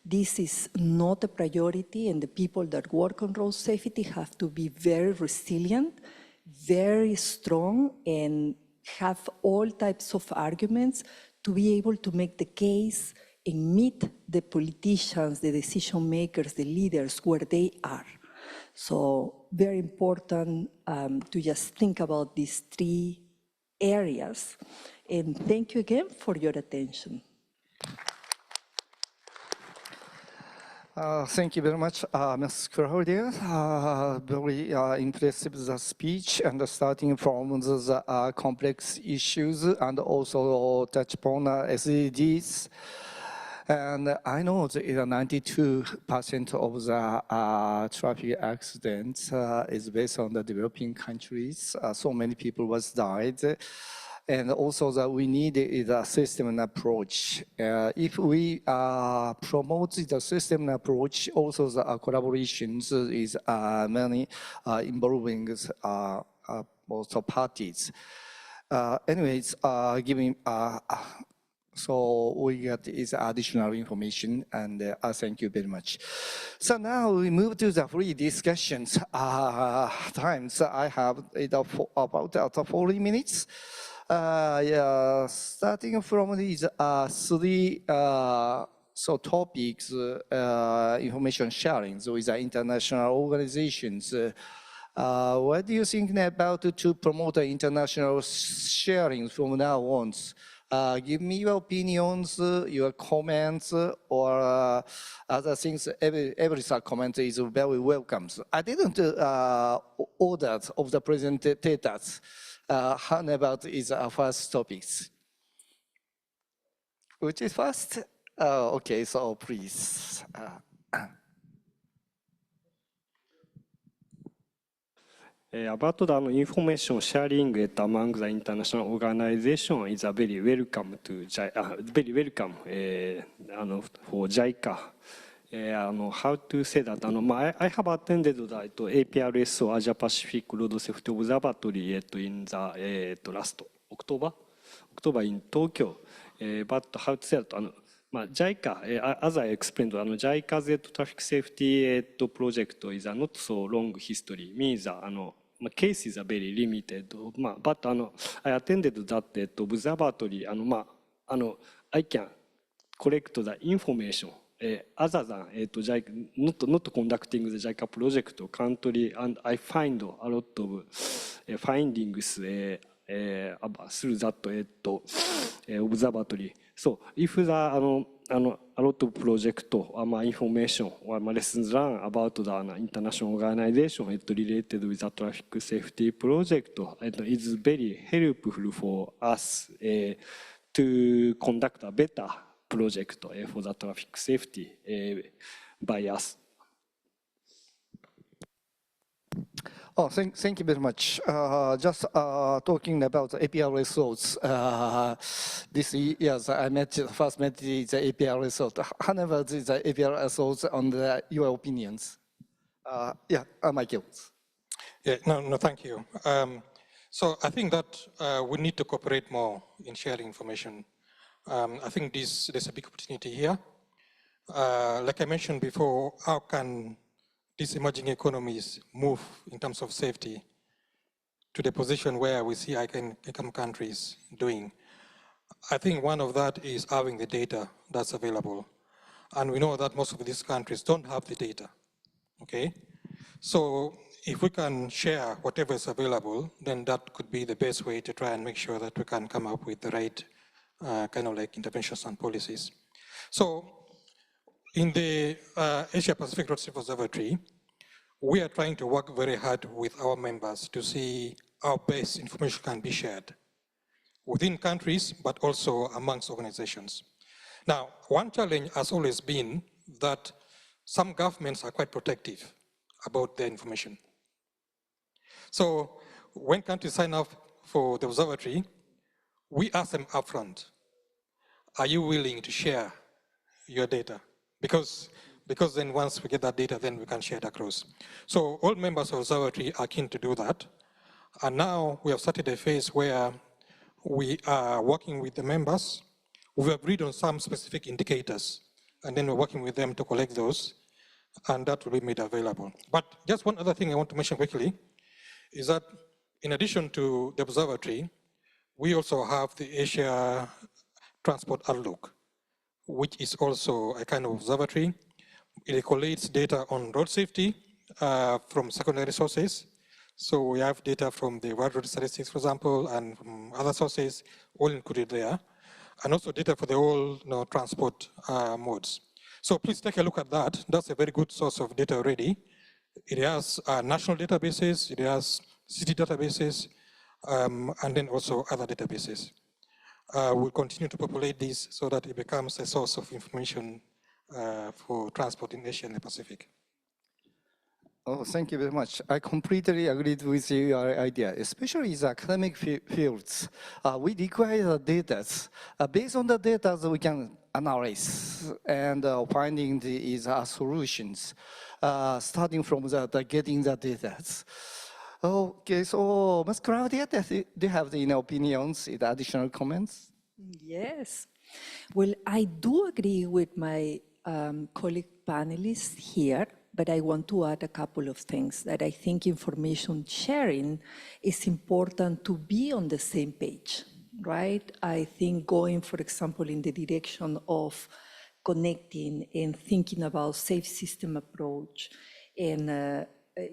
This is not a priority, and the people that work on road safety have to be very resilient, very strong, and have all types of arguments to be able to make the case and meet the politicians, the decision makers, the leaders where they are. So very important to just think about these 3 areas. And thank you again for your attention. Thank you very much, Ms. Claudia. Very impressive the speech, and starting from the complex issues and also touch upon SDGs. And I know that 92% of the traffic accidents is based on the developing countries. So many people was died. And also that we need a system and approach. If we promote the system and approach, also the collaborations is many involving also parties. Anyways, giving So we get is additional information, and thank you very much. So now we move to the free discussions times. I have it about 40 minutes. Yeah, starting from these three topics, information sharing with international organizations. What do you think about to promote international sharing from now on? Give me your opinions, your comments, or other things. Every comment is very welcome. I didn't order of the presentators. How about is our first topics? Which is first? Okay, so please. About the information sharing among the international organization is a very welcome for JICA. How to say that? I have attended the APRSO Asia Pacific Road Safety Observatory in the last October in Tokyo. But how to say that? JICA, as I explained, JICA's traffic safety project is a not so long history. Means cases are very limited. But I attended that observatory. I can collect the information other than not conducting the JICA project country, and I find a lot of findings through that observatory. So if there are a lot of project information or lessons learned about the international organization related with the traffic safety project, it is very helpful for us to conduct a better project for the traffic safety by us. Oh, thank you very much. Just talking about the APR results. This year, first met the APR result. How about the APR results on your opinions? Yeah, Michael. Yeah, no, thank you. So I think that we need to cooperate more in sharing information. I think there's a big opportunity here. Like I mentioned before, how can these emerging economies move in terms of safety to the position where we see high-income countries doing? I think one of that is having the data that's available. And we know that most of these countries don't have the data, okay? So if we can share whatever is available, then that could be the best way to try and make sure that we can come up with the right kind of like interventions and policies. So in the Asia Pacific Road Safety Observatory, we are trying to work very hard with our members to see how best information can be shared within countries, but also amongst organizations. Now, one challenge has always been that some governments are quite protective about their information. So when countries sign up for the observatory, we ask them upfront, are you willing to share your data? Because then once we get that data, then we can share it across. So all members of the observatory are keen to do that. And now we have started a phase where we are working with the members. We've agreed on some specific indicators, and then we're working with them to collect those, and that will be made available. But just one other thing I want to mention quickly is that in addition to the observatory, we also have the Asia Transport Outlook, which is also a kind of observatory. It collates data on road safety from secondary sources. So we have data from the World Road Statistics, for example, and from other sources, all included there. And also data for the whole transport modes. So please take a look at that. That's a very good source of data already. It has national databases, it has city databases, and then also other databases. We'll continue to populate these so that it becomes a source of information for transport in Asia and the Pacific. Oh, thank you very much. I completely agreed with your idea, especially in the academic fields. We require the data. Based on the data, we can analyze and finding the solutions, starting from getting the data. Okay, so Ms. Claudia, do you have any opinions, additional comments? Yes. Well, I do agree with my colleague panelists here, but I want to add a couple of things that I think information sharing is important to be on the same page, right? I think going, for example, in the direction of connecting and thinking about safe system approach and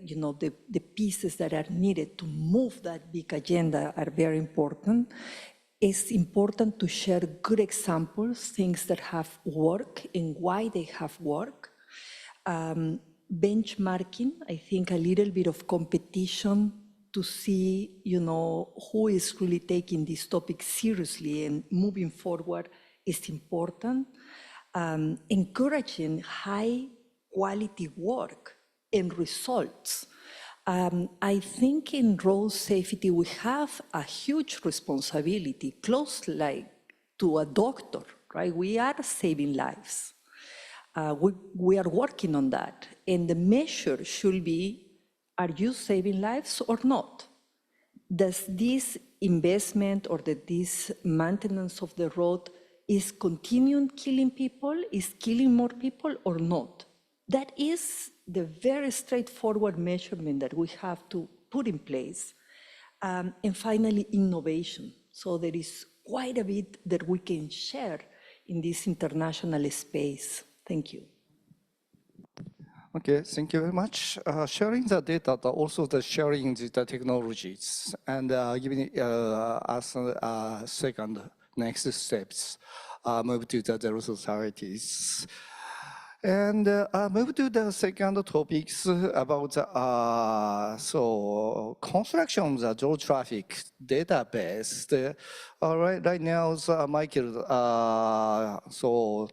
you know, the pieces that are needed to move that big agenda are very important. It's important to share good examples, things that have worked and why they have worked. Benchmarking, I think a little bit of competition to see, you know, who is really taking this topic seriously and moving forward is important. Encouraging high quality work and results. I think in road safety, we have a huge responsibility, close like to a doctor, right? We are saving lives. We are working on that. And the measure should be, are you saving lives or not? Does this investment or this maintenance of the road is continuing killing people, is killing more people or not? That is the very straightforward measurement that we have to put in place. And finally, innovation. So there is quite a bit that we can share in this international space. Thank you. Okay, thank you very much. Sharing the data, but also the sharing the technologies, and giving us second next steps, move to the zero societies. And move to the second topics about so construction of the road traffic database. Right now, Michael so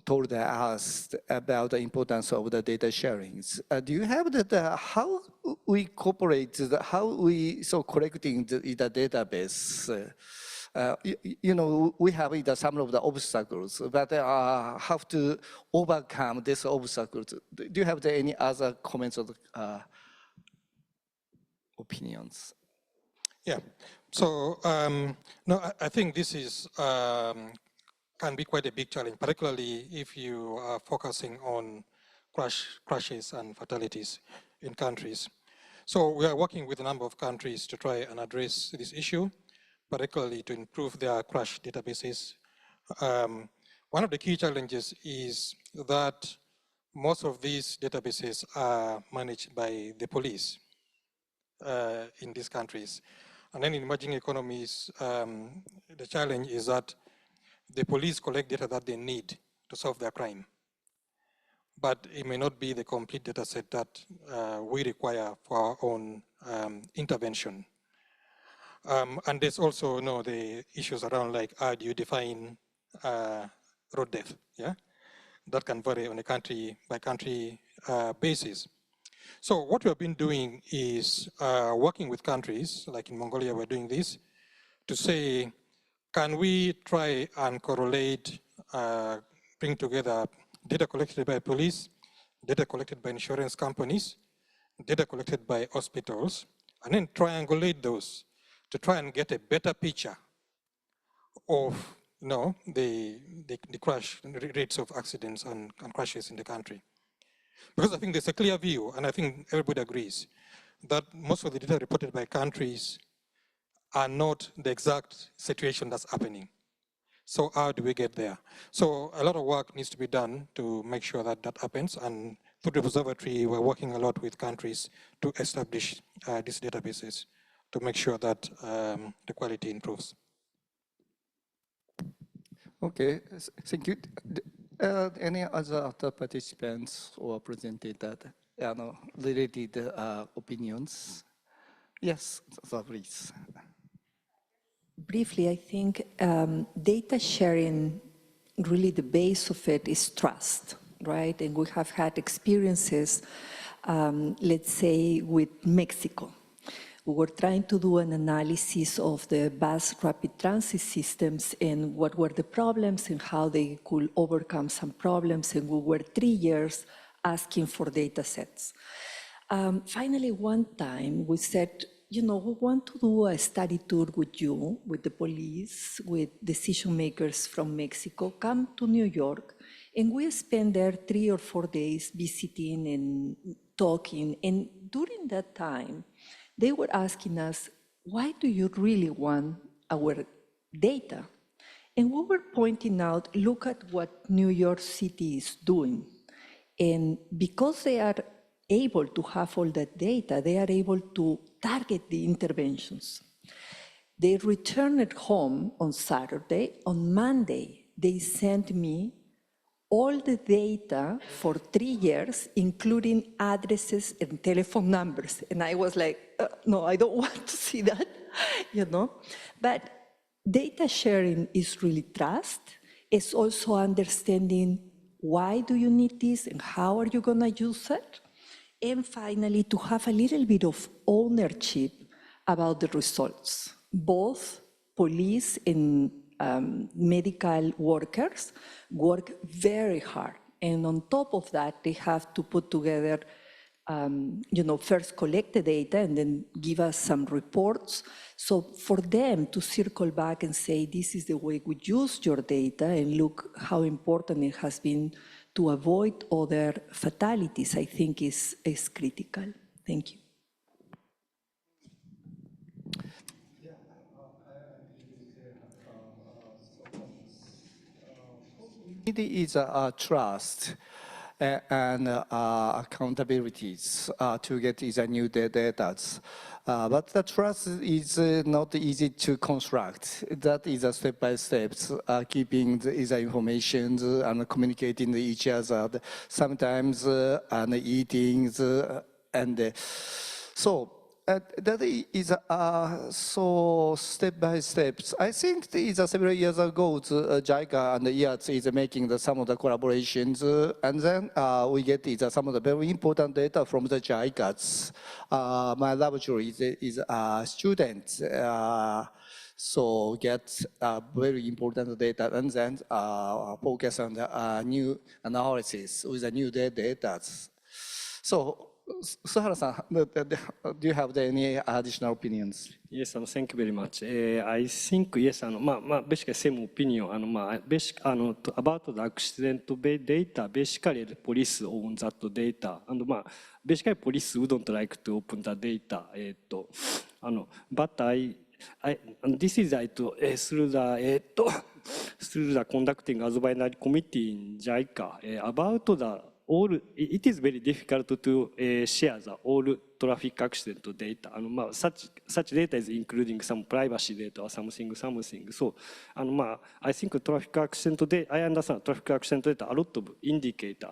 told us about the importance of the data sharing. Do you have how we cooperate, how we so collecting the database? You know, we have some of the obstacles, but have to overcome these obstacles. Do you have any other comments or opinions? Yeah, so no, I think this is can be quite a big challenge, particularly if you are focusing on crashes and fatalities in countries. So we are working with a number of countries to try and address this issue, particularly to improve their crash databases. One of the key challenges is that most of these databases are managed by the police in these countries. And then in emerging economies, the challenge is that the police collect data that they need to solve their crime. But it may not be the complete data set that we require for our own intervention. And there's also the issues around like how do you define road death, yeah? That can vary on a country by country basis. So what we have been doing is working with countries, like in Mongolia we're doing this, to say, can we try and correlate, bring together data collected by police, data collected by insurance companies, data collected by hospitals, and then triangulate those to try and get a better picture of the crash rates of accidents and crashes in the country. Because I think there's a clear view, and I think everybody agrees, that most of the data reported by countries are not the exact situation that's happening. So how do we get there? So a lot of work needs to be done to make sure that that happens, and through the observatory, we're working a lot with countries to establish these databases to make sure that the quality improves. Okay, thank you. Any other participants or presented that related opinions? Yes, so please. Briefly, I think data sharing, really the base of it is trust, right? And we have had experiences, let's say, with Mexico. We were trying to do an analysis of the bus rapid transit systems and what were the problems and how they could overcome some problems. And we were 3 years asking for data sets. Finally, one time we said, we want to do a study tour with you, with the police, with decision makers from Mexico, come to New York, and we spend there 3 or 4 days visiting and talking. And during that time, they were asking us, why do you really want our data? And we were pointing out, look at what New York City is doing. And because they are able to have all that data, they are able to target the interventions. They returned home on Saturday. On Monday, they sent me all the data for 3 years, including addresses and telephone numbers. And I was like, no, I don't want to see that, But data sharing is really trust. It's also understanding why do you need this and how are you going to use it? And finally, to have a little bit of ownership about the results. Both police and medical workers work very hard. And on top of that, they have to put together, first collect the data and then give us some reports. So for them to circle back and say, this is the way we use your data and look how important it has been to avoid other fatalities, I think is critical. Thank you. It is trust and accountabilities to get these new data. But the trust is not easy to construct. That is a step by step, keeping the information and communicating with each other, sometimes and eating and so. That is so step by step. I think it is several years ago, JICA and IATSS is making some of the collaborations, and then we get some of the very important data from the JICAs. My laboratory is students, so get very important data, and then focus on the new analysis with the new data. So. Suhara-san, do you have any additional opinions? Yes, thank you very much. I think, yes, basically same opinion. About the accident-based data, basically the police own that data. And basically police wouldn't like to open the data. But this is through the conducting advisory committee in JICA about the it is very difficult to share the all traffic accident data. Such data is including some privacy data or something. So, I think traffic accident data, I understand traffic accident data, a lot of indicator.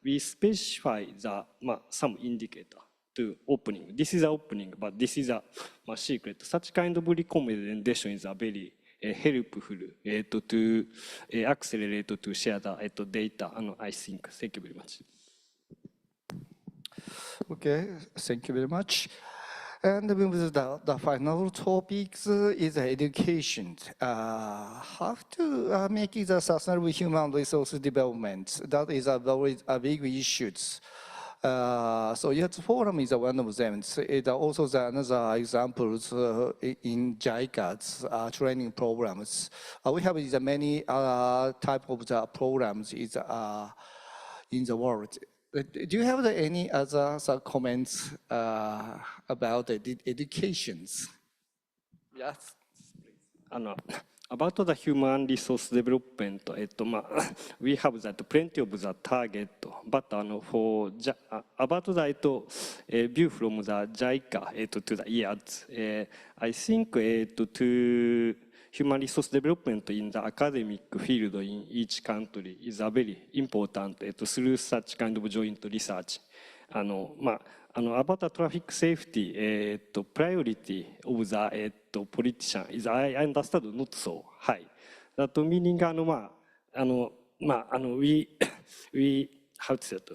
We specify the some indicator to opening. This is an opening, but this is a secret. Such kind of recommendation is a very helpful to accelerate to share the data. I think. Thank you very much. Okay, thank you very much. And with the final topics is education. How to make it a sustainable human resource development. That is a very big issue. So IATSS Forum is one of them. It also another examples in JICA's training programs. We have many type of the programs in the world. Do you have any other comments about the educations? Yes, please. About the human resource development, we have that plenty of the target, but for about the view from the JICA to the IATSS, I think to human resource development in the academic field in each country is a very important through such kind of joint research. About the traffic safety, priority of the politician is, I understand, not so high. That meaning, we how to say it?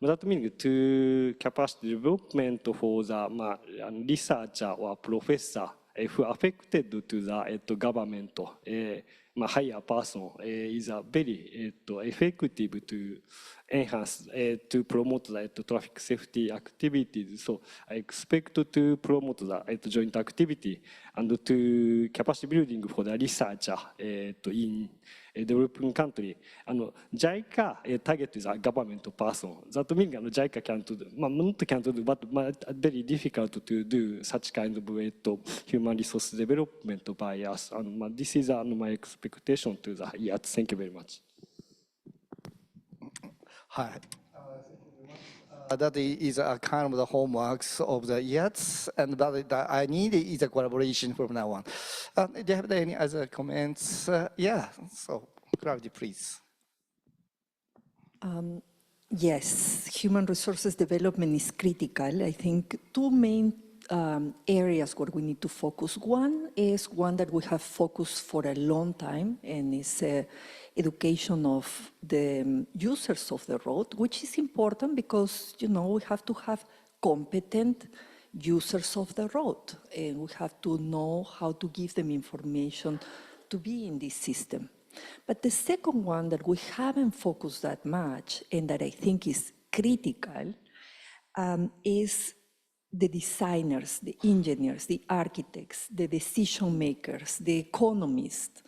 That meaning to capacity development for the researcher or professor who affected to the government higher person is a very effective to enhance, to promote the traffic safety activities. So I expect to promote the joint activity and to capacity building for the researcher in a developing country. JICA target is a government person. That means JICA can't do, not can't do, but very difficult to do such kind of human resource development by us. And this is my expectation to the IATSS. Thank you very much. Hi. That is a kind of the hallmarks of the IATSS, and that I need is a collaboration from now on. Do you have any other comments? Yeah, so Claudia, please. Yes, human resources development is critical. I think two main areas where we need to focus. One is one that we have focused for a long time, and is education of the users of the road, which is important because, you know, we have to have competent users of the road, and we have to know how to give them information to be in this system. But the second one that we haven't focused that much, and that I think is critical, is the designers, the engineers, the architects, the decision makers, the economists.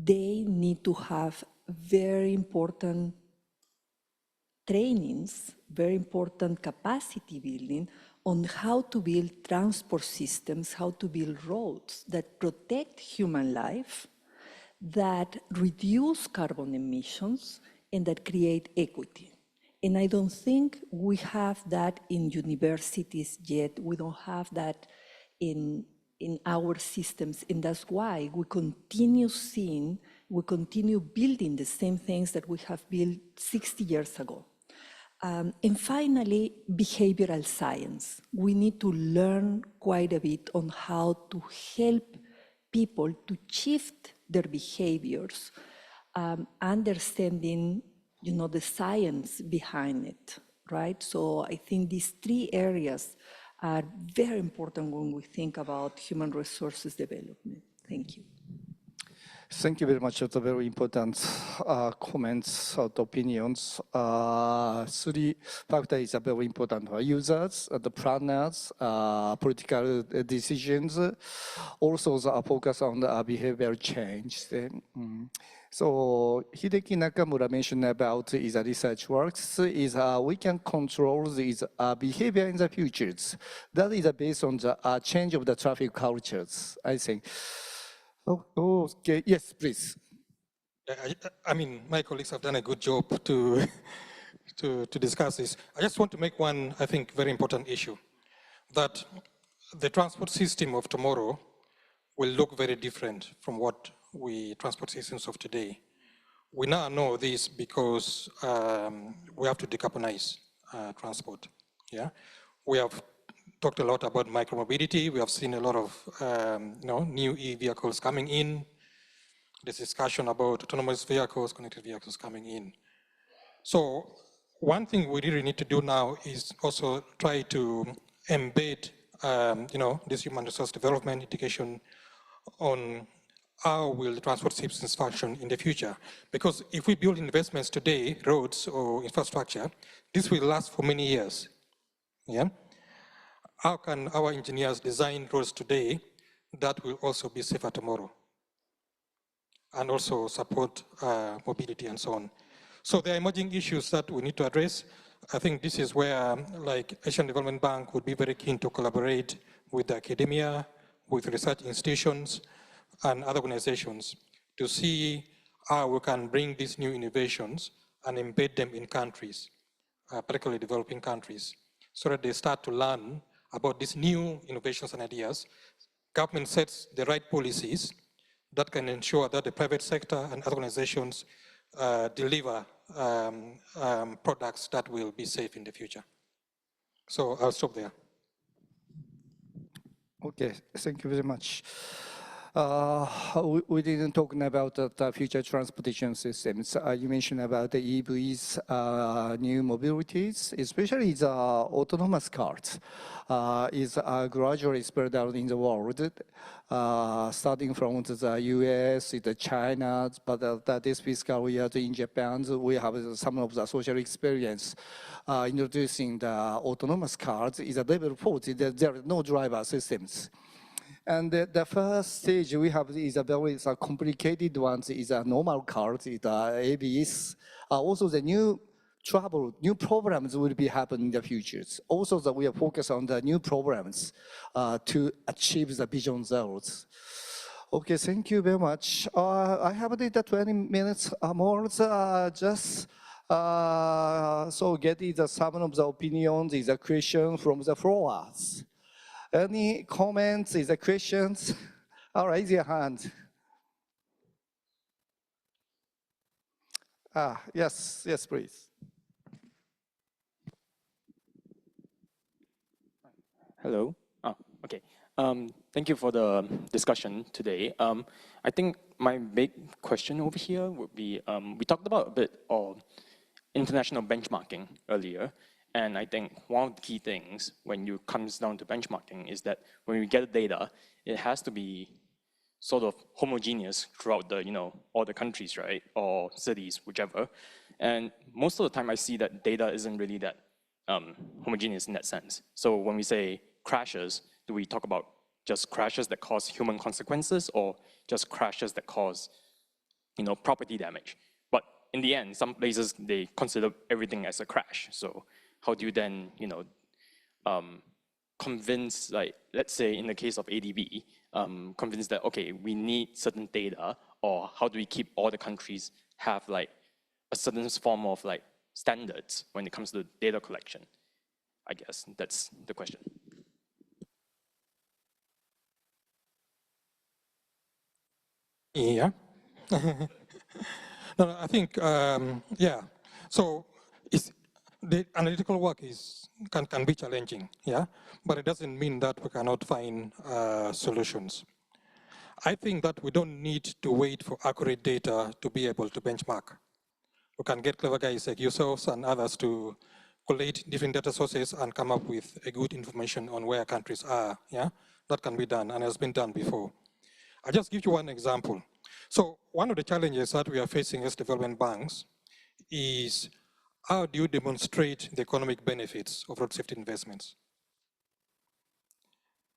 They need to have very important trainings, very important capacity building on how to build transport systems, how to build roads that protect human life, that reduce carbon emissions, and that create equity. And I don't think we have that in universities yet. We don't have that in our systems, and that's why we continue building the same things that we have built 60 years ago. And finally, behavioral science. We need to learn quite a bit on how to help people to shift their behaviors, understanding, you know, the science behind it, right? So I think these three areas are very important when we think about human resources development. Thank you. Thank you very much. That's a very important comments and opinions. Three factors are very important: users, the planners, political decisions, also the focus on the behavioral change. So Hideki Nakamura mentioned about is research works is we can control this behavior in the futures. That is based on the change of the traffic cultures, I think. Oh, okay. Yes, please. I mean, my colleagues have done a good job to discuss this. I just want to make one, I think, very important issue, that the transport system of tomorrow will look very different from what transport systems of today. We now know this because we have to decarbonize transport. Yeah, we have talked a lot about micromobility. We have seen a lot of new e-vehicles coming in. There's discussion about autonomous vehicles, connected vehicles coming in. So one thing we really need to do now is also try to embed this human resource development education on how will the transport systems function in the future. Because if we build investments today, roads or infrastructure, this will last for many years. Yeah. How can our engineers design roads today that will also be safer tomorrow? And also support mobility and so on. So there are emerging issues that we need to address. I think this is where, like, Asian Development Bank would be very keen to collaborate with academia, with research institutions, and other organizations to see how we can bring these new innovations and embed them in countries, particularly developing countries, so that they start to learn about these new innovations and ideas. Government sets the right policies that can ensure that the private sector and other organizations deliver products that will be safe in the future. So I'll stop there. Okay, thank you very much. We didn't talk about the future transportation systems. You mentioned about the EVs, new mobilities, especially the autonomous cars is gradually spread out in the world, starting from the US, the China, but this fiscal year in Japan, we have some of the social experience introducing the autonomous cars is a level 4, there are no driver systems. And the first stage we have is a very complicated one, is a normal car, the ABS. Also the new programs will be happening in the future. Also that we are focused on the new programs to achieve the vision zeros. Okay, thank you very much. I have the 20 minutes more, just so get some of the opinions, is a question from the floors. Any comments, is there questions? Raise your hand. Yes, please. Hello. Okay. Thank you for the discussion today. I think my big question over here would be, we talked about a bit of international benchmarking earlier. And I think one of the key things when it comes down to benchmarking is that when we get data, it has to be sort of homogeneous throughout the, all the countries, right? Or cities, whichever. And most of the time I see that data isn't really that homogeneous in that sense. So when we say crashes, do we talk about just crashes that cause human consequences or just crashes that cause, property damage? But in the end, some places, they consider everything as a crash. So how do you then, convince, like, let's say in the case of ADB, convince that, okay, we need certain data, or how do we keep all the countries have like a certain form of like standards when it comes to data collection? I guess that's the question. Yeah. No, I think, yeah. So the analytical work can be challenging, yeah, but it doesn't mean that we cannot find solutions. I think that we don't need to wait for accurate data to be able to benchmark. We can get clever guys like yourselves and others to collate different data sources and come up with a good information on where countries are, yeah? That can be done and has been done before. I'll just give you one example. So one of the challenges that we are facing as development banks is how do you demonstrate the economic benefits of road safety investments?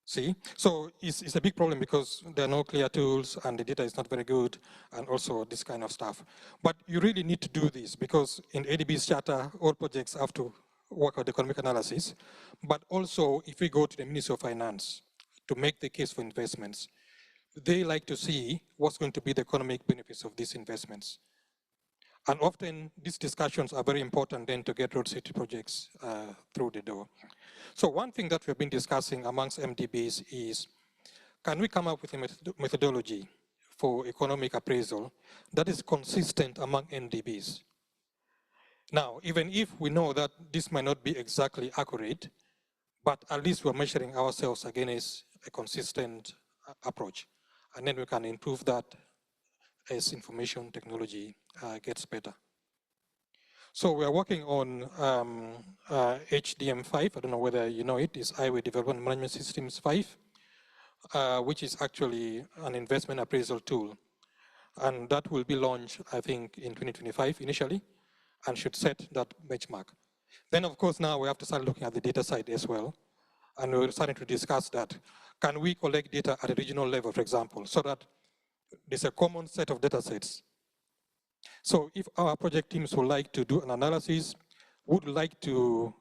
See, so it's a big problem because there are no clear tools and the data is not very good and also this kind of stuff. But you really need to do this because in ADB's charter, all projects have to work out economic analysis. But also if we go to the Ministry of Finance to make the case for investments, they like to see what's going to be the economic benefits of these investments. And often these discussions are very important then to get road safety projects through the door. So one thing that we've been discussing amongst MDBs is, can we come up with a methodology for economic appraisal that is consistent among MDBs? Now, even if we know that this might not be exactly accurate, but at least we're measuring ourselves against a consistent approach. And then we can improve that as information technology gets better. So we are working on HDM5. I don't know whether you know it. It's Highway Development Management Systems 5, which is actually an investment appraisal tool. And that will be launched, I think, in 2025 initially, and should set that benchmark. Then, of course, now we have to start looking at the data side as well. And we're starting to discuss that. Can we collect data at a regional level, for example, so that there's a common set of data sets? So if our project teams would like to do an analysis, would like to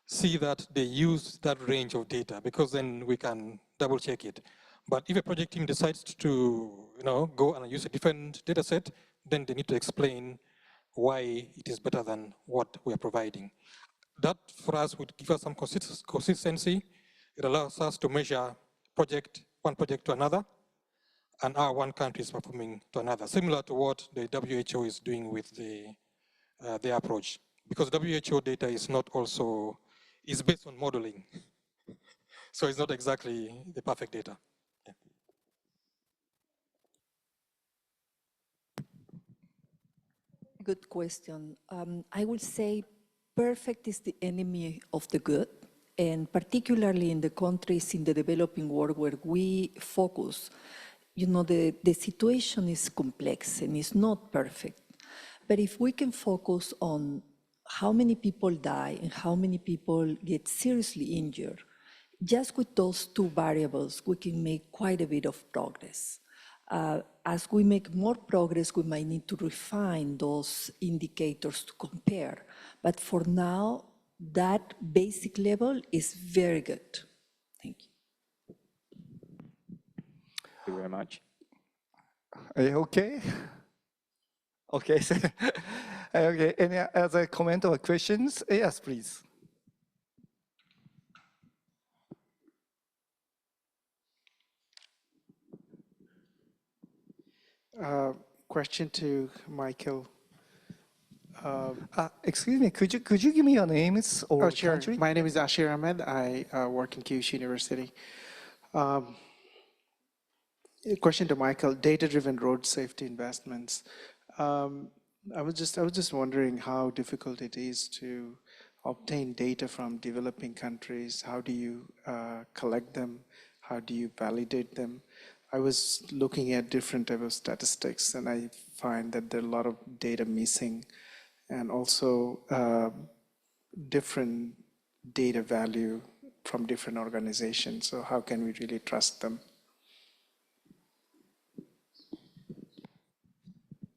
see that they use that range of data, because then we can double check it. But if a project team decides to go and use a different data set, then they need to explain why it is better than what we are providing. That for us would give us some consistency. It allows us to measure one project to another, and how one country is performing to another, similar to what the WHO is doing with their approach. Because WHO data is based on modeling. So it's not exactly the perfect data. Yeah. Good question. I would say perfect is the enemy of the good, and particularly in the countries in the developing world where we focus, you know, the situation is complex and it's not perfect. But if we can focus on how many people die and how many people get seriously injured, just with those two variables, we can make quite a bit of progress. As we make more progress, we might need to refine those indicators to compare. But for now, that basic level is very good. Thank you. Thank you very much. Are you okay? Okay. Okay. Any other comment or questions? Yes, please. Question to Michael. Excuse me, could you give me your names or Sure. country? My name is Ashir Ahmed. I work in Kyushu University. A question to Michael, data-driven road safety investments. I was just wondering how difficult it is to obtain data from developing countries. How do you collect them? How do you validate them? I was looking at different type of statistics, and I find that there are a lot of data missing, and also different data value from different organizations. So how can we really trust them?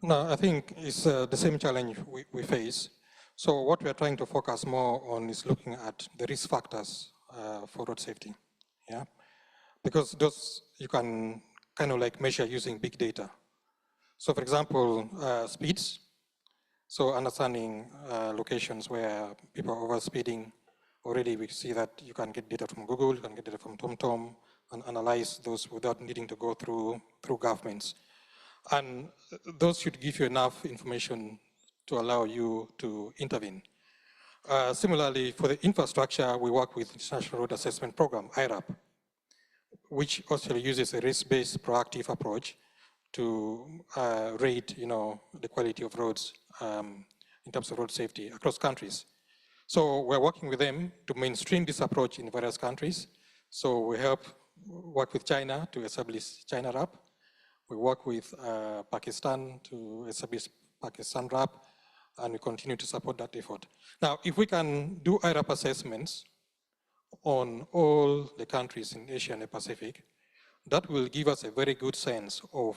No, I think it's the same challenge we face. So what we are trying to focus more on is looking at the risk factors for road safety, yeah? Because those you can kind of like measure using big data. So for example, speeds. So understanding locations where people are overspeeding, already we see that you can get data from Google, you can get data from TomTom, and analyze those without needing to go through governments. And those should give you enough information to allow you to intervene. Similarly, for the infrastructure, we work with International Road Assessment Program, IRAP, which also uses a risk-based proactive approach to rate, the quality of roads in terms of road safety across countries. So we're working with them to mainstream this approach in various countries. So we work with China to establish China RAP. We work with Pakistan to establish Pakistan RAP, and we continue to support that effort. Now, if we can do IRAP assessments on all the countries in Asia and the Pacific, that will give us a very good sense of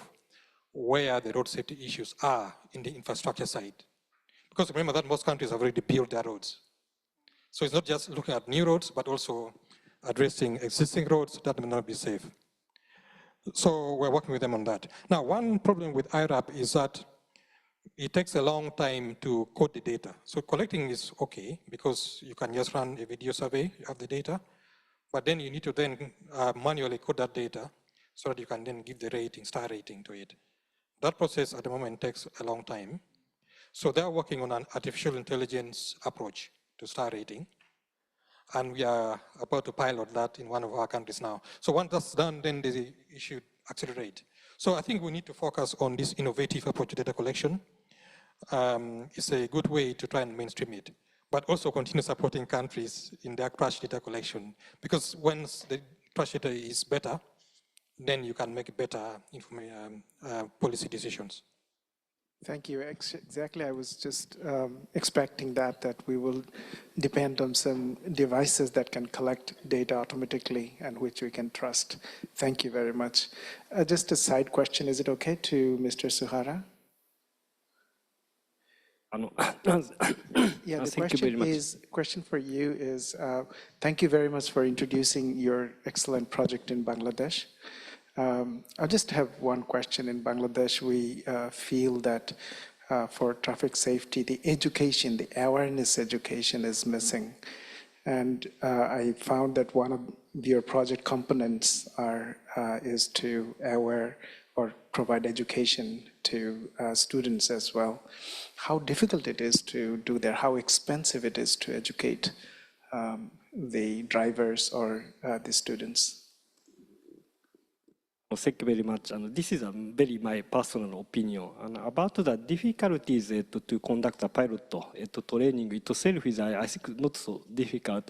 where the road safety issues are in the infrastructure side. Because remember that most countries have already built their roads. So it's not just looking at new roads, but also addressing existing roads that may not be safe. So we're working with them on that. Now, one problem with IRAP is that it takes a long time to code the data. So collecting is okay, because you can just run a video survey, you have the data, but then you need to then manually code that data so that you can then give the rating, star rating to it. That process at the moment takes a long time. So they're working on an artificial intelligence approach to star rating. And we are about to pilot that in one of our countries now. So once that's done, then it should accelerate. So I think we need to focus on this innovative approach to data collection. It's a good way to try and mainstream it, but also continue supporting countries in their crash data collection. Because once the crash data is better, then you can make better policy decisions. Thank you. Exactly, I was just expecting that we will depend on some devices that can collect data automatically and which we can trust. Thank you very much. Just a side question, is it okay to Mr. Suhara? Yeah, the question for you is, thank you very much for introducing your excellent project in Bangladesh. I just have one question. In Bangladesh, we feel that for traffic safety, the education, the awareness education is missing. And I found that one of your project components is to aware or provide education to students as well. How difficult it is to do that, how expensive it is to educate the drivers or the students. Thank you very much. This is a very my personal opinion. About the difficulties to conduct a pilot training itself is, I think, not so difficult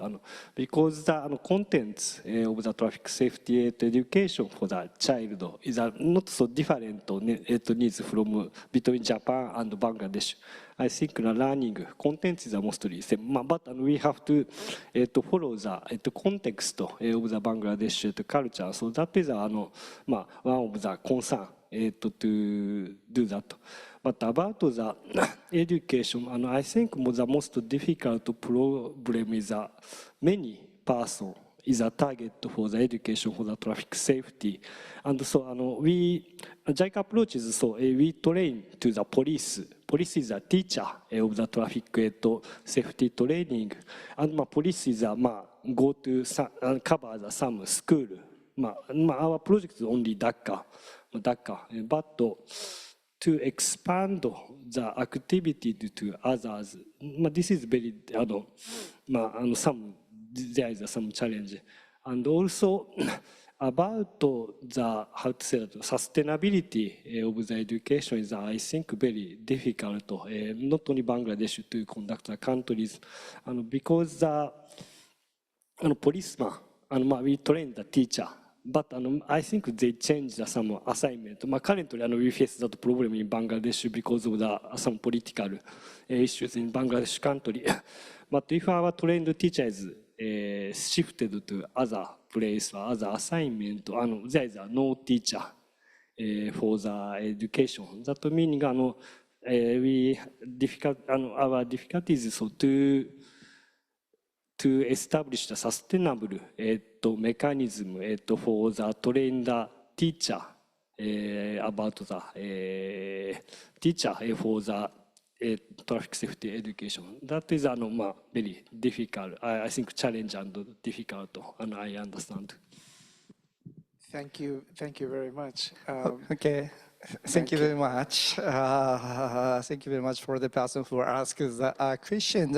because the contents of the traffic safety education for the child is not so different needs from between Japan and Bangladesh. I think the learning content is mostly same, but we have to follow the context of the Bangladesh culture. So that is one of the concern to do that. But about the education, I think the most difficult problem is many persons is a target for the education for the traffic safety. And so JICA approach is so we train to the police. Police is a teacher of the traffic safety training. And police is go to cover some school. Our project is only Dhaka. But to expand the activity to others, this is very, there is some challenge. And also about the, how to say that, sustainability of the education is, I think, very difficult, not only Bangladesh to conduct the countries, because the policeman, we train the teacher, but I think they changed some assignment. Currently, we face that problem in Bangladesh because of some political issues in Bangladesh country. But if our trained teacher is shifted to other place or other assignment, there is no teacher for the education. That meaning our difficulty is so to establish the sustainable mechanism for the trained teacher about the teacher for the traffic safety education. That is very difficult. I think challenge and difficult, and I understand. Thank you very much. Okay. Thank you very much. Thank you very much for the person who asked the question.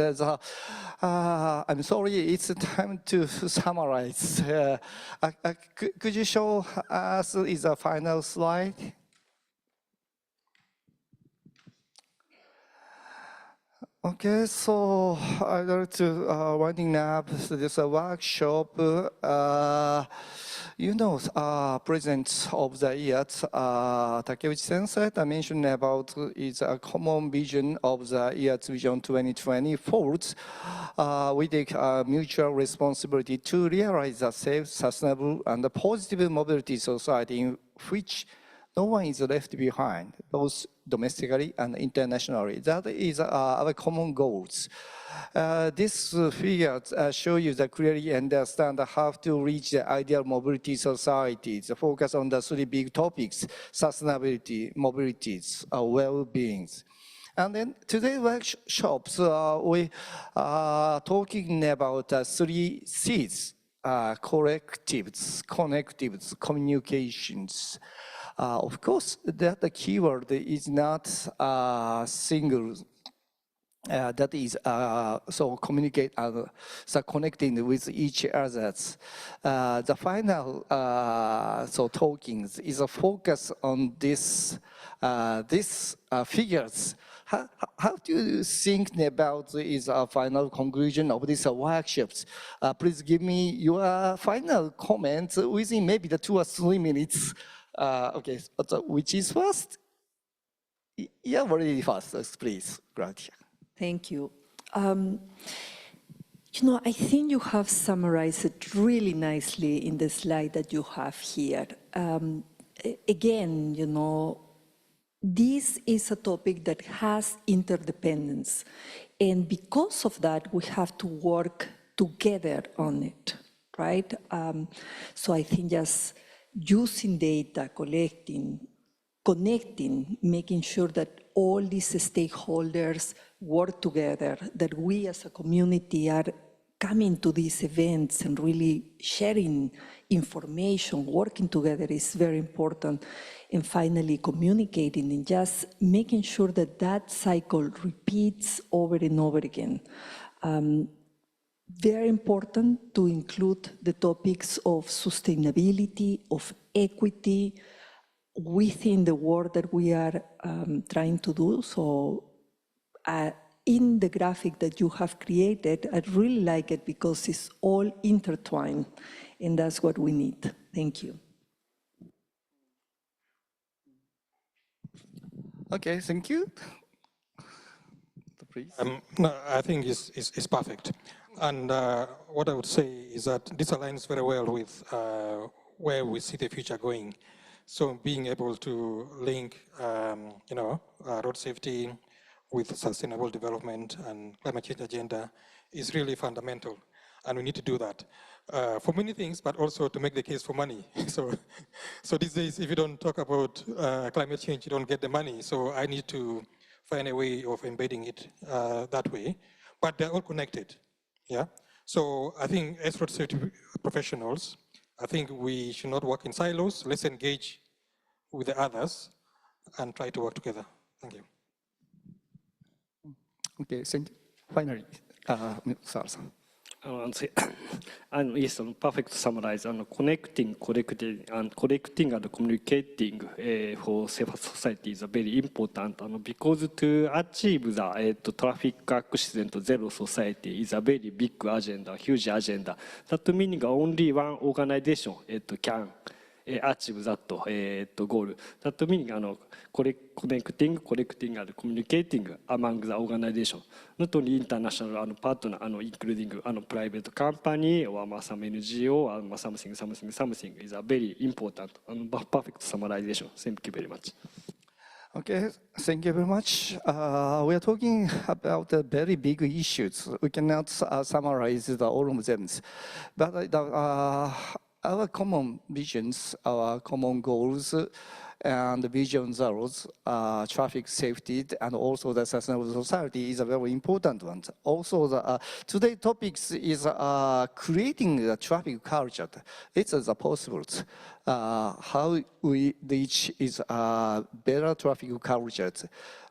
I'm sorry, it's time to summarize. Could you show us the final slide? Okay, so I'd like to winding up this workshop. President of the IATSS, Takeuchi Sensei, I mentioned about is a common vision of the IATSS Vision 2024. We take a mutual responsibility to realize a safe, sustainable, and a positive mobility society in which no one is left behind, both domestically and internationally. That is our common goals. These figures show you that clearly understand how to reach the ideal mobility society. The focus on the three big topics: sustainability, mobilities, well-being. And then today's workshops, we are talking about three C's: collectives, connectives, communications. Of course, that the keyword is not single. That is so communicate so connecting with each other. The final so talkings is a focus on this figures. How do you think about is a final conclusion of these workshops? Please give me your final comments within maybe the 2 or 3 minutes. Okay, which is first? Yeah, already first, please, Gratia. Thank you. I think you have summarized it really nicely in the slide that you have here. Again, this is a topic that has interdependence. And because of that, we have to work together on it, right? So I think just using data, collecting, connecting, making sure that all these stakeholders work together, that we as a community are coming to these events and really sharing information, working together is very important. And finally, communicating and just making sure that that cycle repeats over and over again. very important to include the topics of sustainability, of equity within the work that we are trying to do. So in the graphic that you have created, I really like it because it's all intertwined, and that's what we need. Thank you. Okay, thank you. Please. No, I think it's perfect. And what I would say is that this aligns very well with where we see the future going. So being able to link, road safety with sustainable development and climate change agenda is really fundamental. And we need to do that for many things, but also to make the case for money. So these days, if you don't talk about climate change, you don't get the money. So I need to find a way of embedding it that way, but they're all connected, yeah? So I think as road safety professionals, I think we should not work in silos. Let's engage with the others and try to work together. Thank you. Okay, thank you. Finally, Sara-san. And yes, perfect summarize. Connecting, collecting and communicating for safer society is very important. Because to achieve the traffic accident zero society is a very big agenda, huge agenda. That meaning only one organization can achieve that goal. That meaning connecting, collecting and communicating among the organization, not only international partner, including private company or some NGO or something is a very important and perfect summarization. Thank you very much. Okay, thank you very much. We are talking about very big issues. We cannot summarize all of them, but our common visions, our common goals, and visions are traffic safety and also the sustainable society is a very important one. Also, today's topics is creating the traffic culture. It's possible. How we reach is better traffic culture.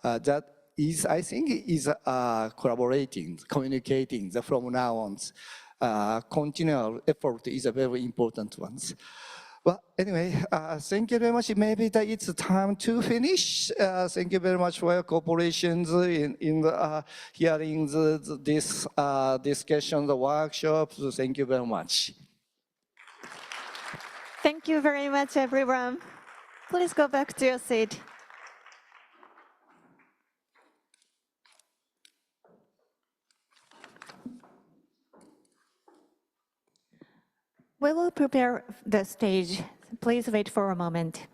That is, I think, is collaborating, communicating from now on. Continual effort is a very important one. Well, anyway, thank you very much. Maybe that it's time to finish. Thank you very much for your cooperation in hearing this discussion, the workshops. Thank you very much. Thank you very much, everyone. Please go back to your seat. We will prepare the stage. Please wait for a moment.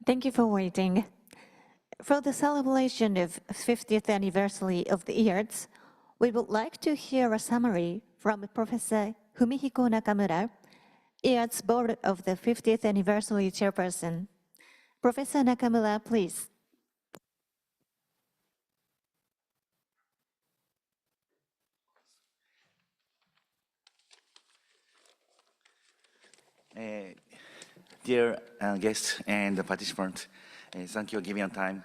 Thank you for waiting. For the celebration of 50th anniversary of the IATSS, we would like to hear a summary from Professor Fumihiko Nakamura, IATSS Board of the 50th Anniversary Chairperson. Professor Nakamura, please. Dear guests and participants, thank you for giving time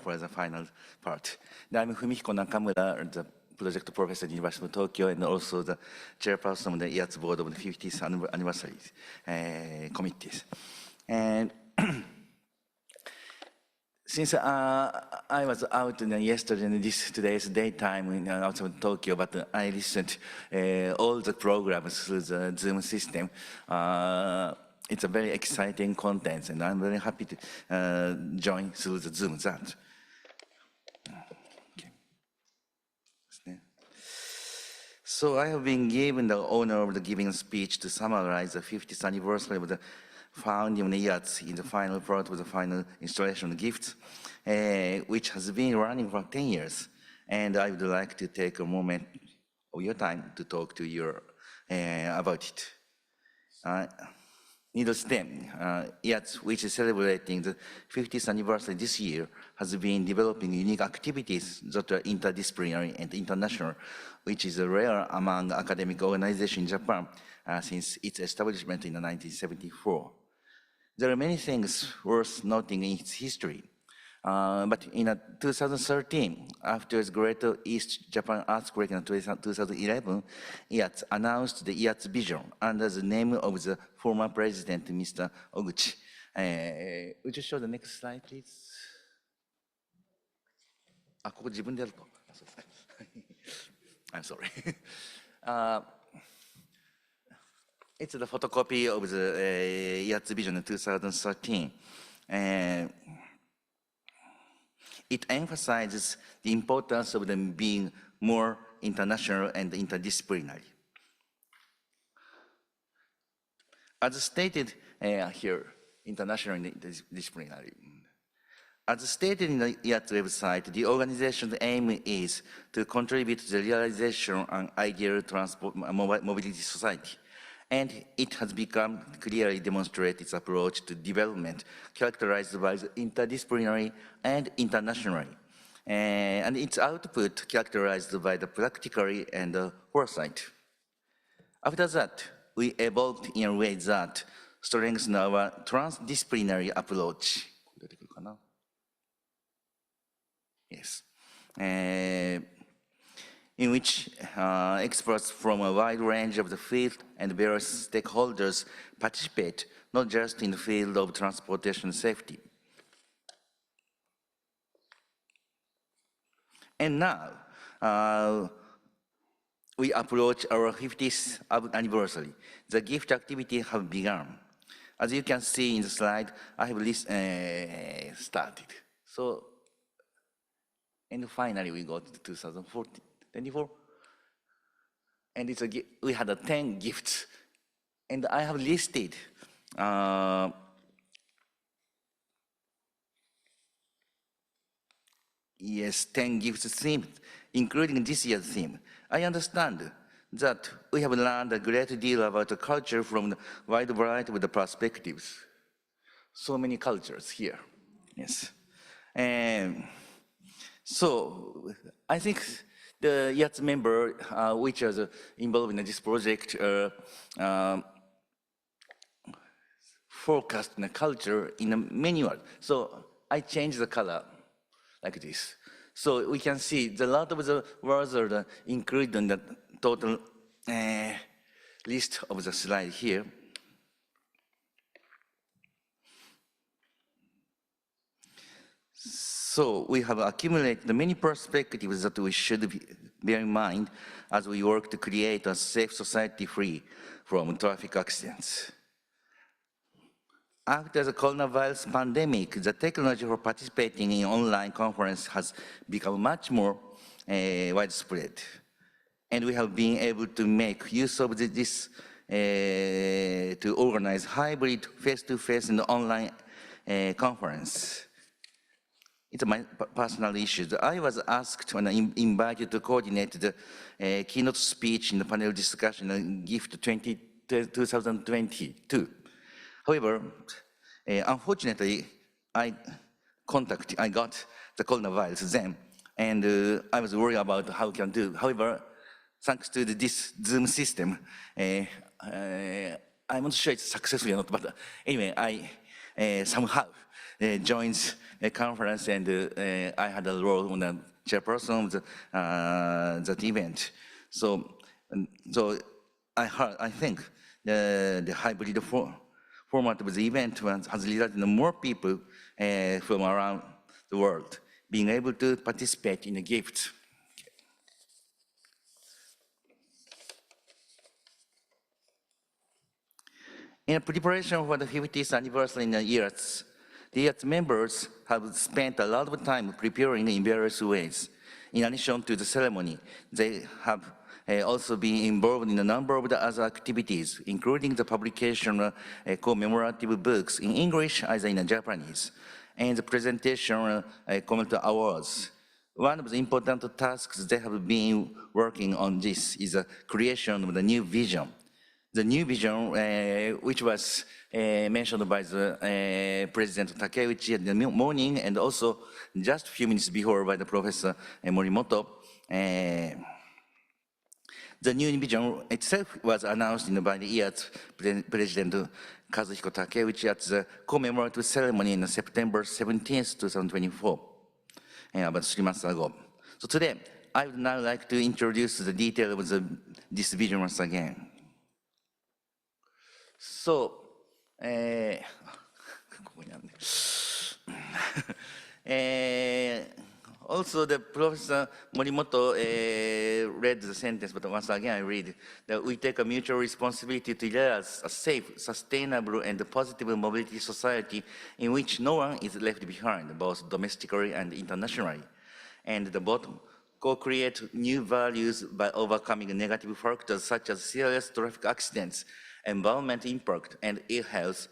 for the final part. I'm Fumihiko Nakamura, the project professor at the University of Tokyo and also the chairperson of the IATSS board of the 50th anniversary committees. And since I was out yesterday and today's daytime outside of Tokyo, but I listened all the programs through the Zoom system. It's a very exciting content, and I'm very happy to join through the Zoom chat. Okay. So I have been given the honor of the giving speech to summarize the 50th anniversary of the founding of the IATSS in the final part of the final installation GIFTS, which has been running for 10 years. And I would like to take a moment of your time to talk to you about it. Needless to say, IATSS, which is celebrating the 50th anniversary this year, has been developing unique activities that are interdisciplinary and international, which is rare among academic organizations in Japan since its establishment in 1974. There are many things worth noting in its history. But in 2013, after the Great East Japan earthquake in 2011, IATSS announced the IATSS vision under the name of the former president, Mr. Oguchi. Would you show the next slide, please? I'm sorry. It's the photocopy of the IATSS vision in 2013. It emphasizes the importance of them being more international and interdisciplinary. As stated here, international and interdisciplinary. As stated in the IATSS website, the organization's aim is to contribute to the realization of an ideal transport mobility society. And it has become clearly demonstrated its approach to development characterized by the interdisciplinary and internationally, and its output characterized by the practicality and foresight. After that, we evolved in a way that strengthened our transdisciplinary approach. Yes. In which experts from a wide range of the field and various stakeholders participate, not just in the field of transportation safety. And now, we approach our 50th anniversary. The gift activity have begun. As you can see in the slide, I have started. So, and finally we got to 2024, and we had 10 gifts, and I have listed yes, 10 gifts themed, including this year's theme. I understand that we have learned a great deal about the culture from the wide variety of the perspectives. So many cultures here, yes. So I think the IATSS member which is involved in this project forecast the culture in many words. So I changed the color like this. So we can see a lot of the words are included in the total list of the slide here. So we have accumulated many perspectives that we should bear in mind as we work to create a safe society free from traffic accidents. After the coronavirus pandemic, the technology for participating in online conference has become much more widespread. And we have been able to make use of this to organize hybrid face-to-face and online conference. It's my personal issue. I was asked when I invited to coordinate the keynote speech in the panel discussion on GIFT 2022. However, unfortunately, I got the coronavirus then, and I was worried about how we can do. However, thanks to this Zoom system, I I'm not sure it's successful or not, but anyway, I somehow joined a conference, and I had a role on the chairperson of that event. So I think the hybrid format of the event has resulted in more people from around the world being able to participate in the GIFTS. In preparation for the 50th anniversary in the IATSS, the IATSS members have spent a lot of time preparing in various ways. In addition to the ceremony, they have also been involved in a number of the other activities, including the publication of commemorative books in English as in Japanese, and the presentation of comment awards. One of the important tasks they have been working on this is the creation of the new vision. The new vision, which was mentioned by the President Takeuchi in the morning, and also just a few minutes before by the Professor Morimoto. The new vision itself was announced by the IATSS President Kazuhiko Takeuchi at the commemorative ceremony on September 17th, 2024, about 3 months ago. So today, I would now like to introduce the detail of this vision once again. So, also the Professor Morimoto read the sentence, but once again I read that we take a mutual responsibility to realize a safe, sustainable, and positive mobility society in which no one is left behind, both domestically and internationally. And the bottom, co-create new values by overcoming negative factors such as serious traffic accidents, environment impact, and ill health.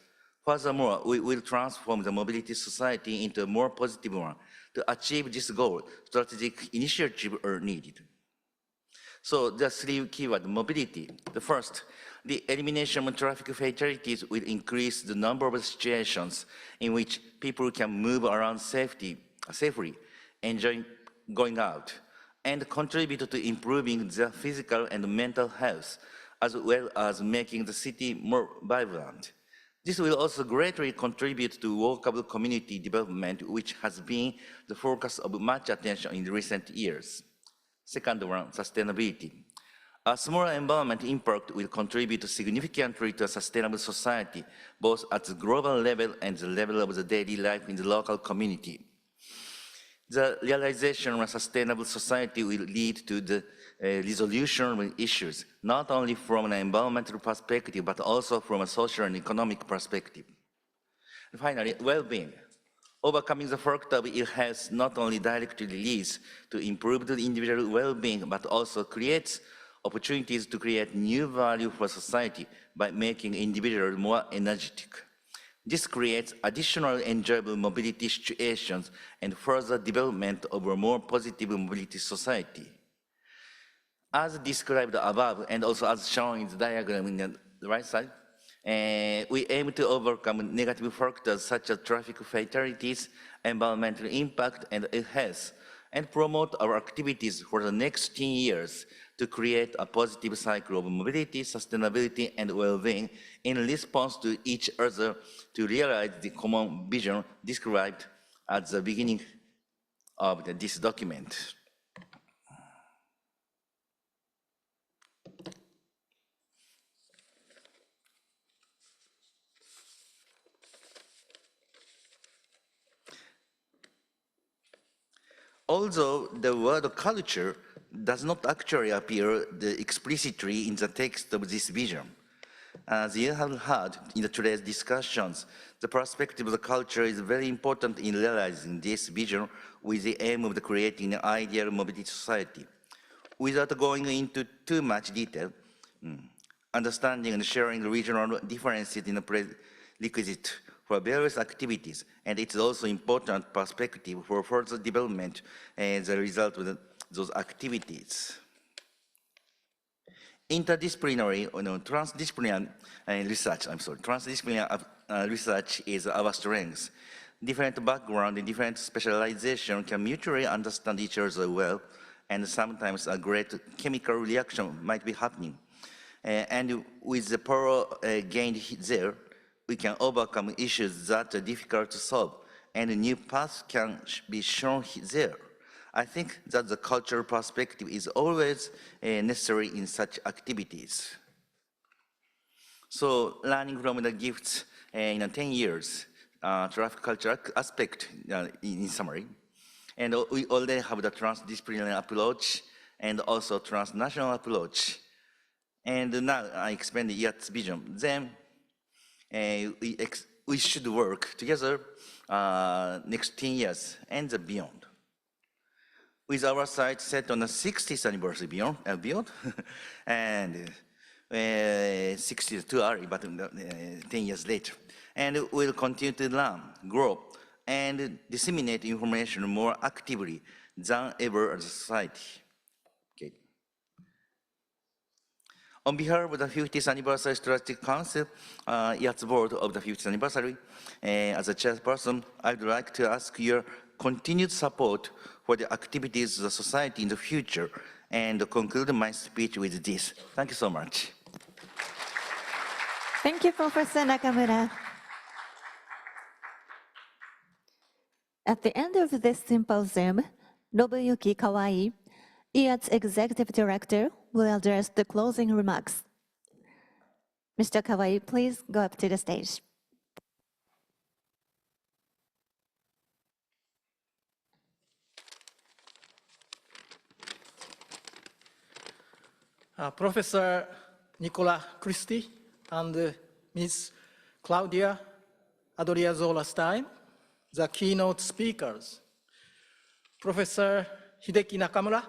Furthermore, we will transform the mobility society into a more positive one. To achieve this goal, strategic initiatives are needed. So the three keywords: mobility. The first, the elimination of traffic fatalities will increase the number of situations in which people can move around safely, enjoy going out, and contribute to improving their physical and mental health, as well as making the city more vibrant. This will also greatly contribute to walkable community development, which has been the focus of much attention in recent years. Second one, sustainability. A smaller environment impact will contribute significantly to a sustainable society, both at the global level and the level of the daily life in the local community. The realization of a sustainable society will lead to the resolution of issues, not only from an environmental perspective, but also from a social and economic perspective. And finally, well-being. Overcoming the factor of ill health not only directly leads to improved individual well-being, but also creates opportunities to create new value for society by making individuals more energetic. This creates additional enjoyable mobility situations and further development of a more positive mobility society. As described above, and also as shown in the diagram in the right side, we aim to overcome negative factors such as traffic fatalities, environmental impact, and ill health, and promote our activities for the next 10 years to create a positive cycle of mobility, sustainability, and well-being in response to each other to realize the common vision described at the beginning of this document. Although the word culture does not actually appear explicitly in the text of this vision, as you have heard in today's discussions, the perspective of the culture is very important in realizing this vision with the aim of creating an ideal mobility society. Without going into too much detail, understanding and sharing the regional differences in the prerequisite for various activities, and it's also important perspective for further development as a result of those activities. Interdisciplinary, transdisciplinary research is our strength. Different background and different specialization can mutually understand each other well, and sometimes a great chemical reaction might be happening. And with the power gained there, we can overcome issues that are difficult to solve, and a new path can be shown there. I think that the cultural perspective is always necessary in such activities. So learning from the gifts in 10 years, traffic culture aspect in summary. And we already have the transdisciplinary approach and also transnational approach. And now I explain the IATSS vision. Then we should work together next 10 years and beyond. With our site set on the 60th anniversary beyond and 60 is too early, but 10 years later. And we'll continue to learn, grow, and disseminate information more actively than ever as a society. Okay. On behalf of the 50th Anniversary Strategic Council, IATSS Board of the 50th Anniversary, as a chairperson, I'd like to ask your continued support for the activities of the society in the future, and conclude my speech with this. Thank you so much. Thank you, Professor Nakamura. At the end of this symposium, Nobuyuki Kawai, IATSS Executive Director, will address the closing remarks. Mr. Kawai, please go up to the stage. Professor Nicola Christie and Ms. Claudia Adriazola-Stein, the keynote speakers. Professor Hideki Nakamura,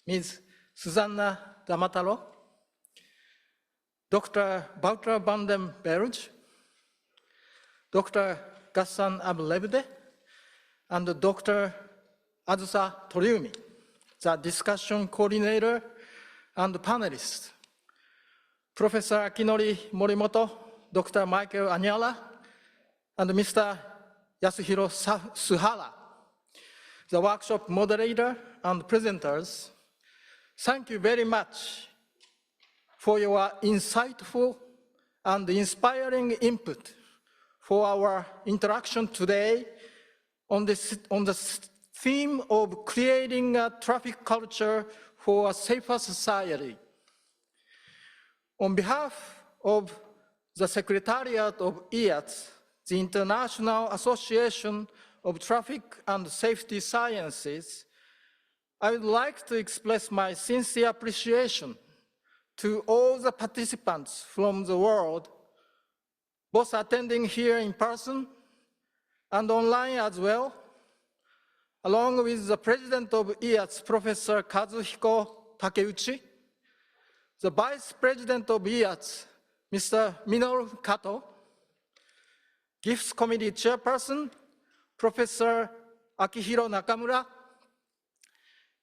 Ms. Susanna Damataro, Dr. Wouter van den Berg, Dr. Gassan Ablebde, and Dr. Azusa Toriumi, the discussion coordinator and panelists. Professor Akinori Morimoto, Dr. Michael Anyala, and Mr. Yasuhiro Suhara, the workshop moderator and presenters. Thank you very much for your insightful and inspiring input for our interaction today on the theme of creating a traffic culture for a safer society. On behalf of the Secretariat of IATSS, the International Association of Traffic and Safety Sciences, I would like to express my sincere appreciation to all the participants from the world, both attending here in person and online as well, along with the President of IATSS, Professor Kazuhiko Takeuchi, the Vice President of IATSS, Mr. Minoru Kato, GIFTS Committee Chairperson, Professor Akihiro Nakamura,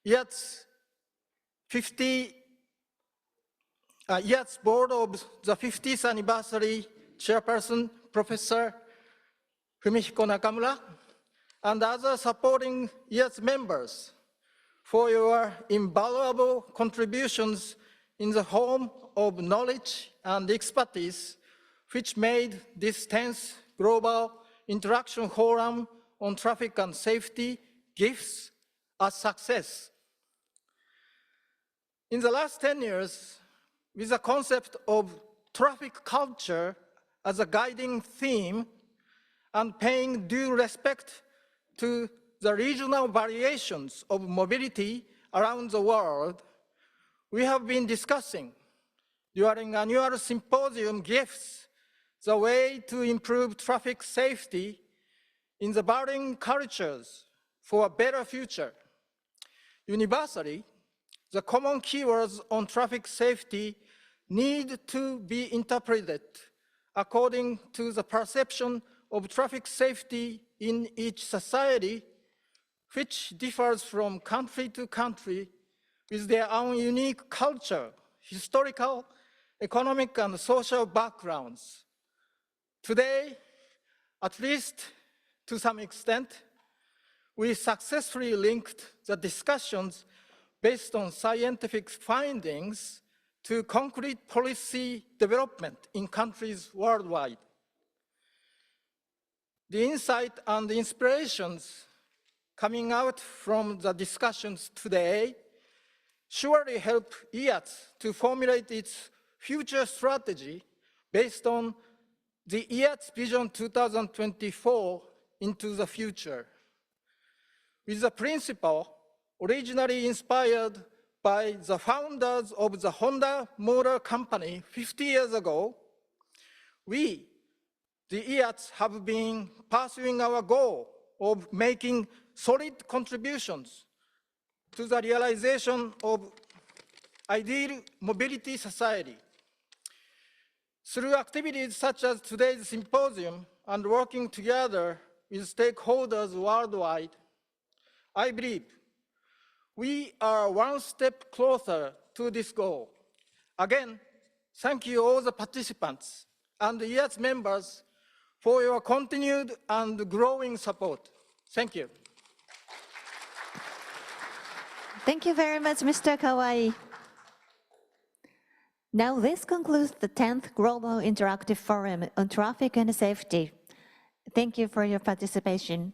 IATSS Board of the 50th Anniversary Chairperson, Professor Fumihiko Nakamura, and other supporting IATSS members for your invaluable contributions in the home of knowledge and expertise, which made this 10th Global Interaction Forum on Traffic and Safety, GIFTS, a success. In the last 10 years, with the concept of traffic culture as a guiding theme and paying due respect to the regional variations of mobility around the world, we have been discussing during annual symposium GIFTS the way to improve traffic safety in the varying cultures for a better future. Universally, the common keywords on traffic safety need to be interpreted according to the perception of traffic safety in each society, which differs from country to country with their own unique culture, historical, economic, and social backgrounds. Today, at least to some extent, we successfully linked the discussions based on scientific findings to concrete policy development in countries worldwide. The insight and the inspirations coming out from the discussions today surely help IATSS to formulate its future strategy based on the IATSS Vision 2024 into the future. With the principle originally inspired by the founders of the Honda Motor Company 50 years ago, we, the IATSS, have been pursuing our goal of making solid contributions to the realization of ideal mobility society. Through activities such as today's symposium and working together with stakeholders worldwide, I believe we are one step closer to this goal. Again, thank you all the participants and the IATSS members for your continued and growing support. Thank you. Thank you very much, Mr. Kawai. Now this concludes the 10th Global Interactive Forum on Traffic and Safety. Thank you for your participation.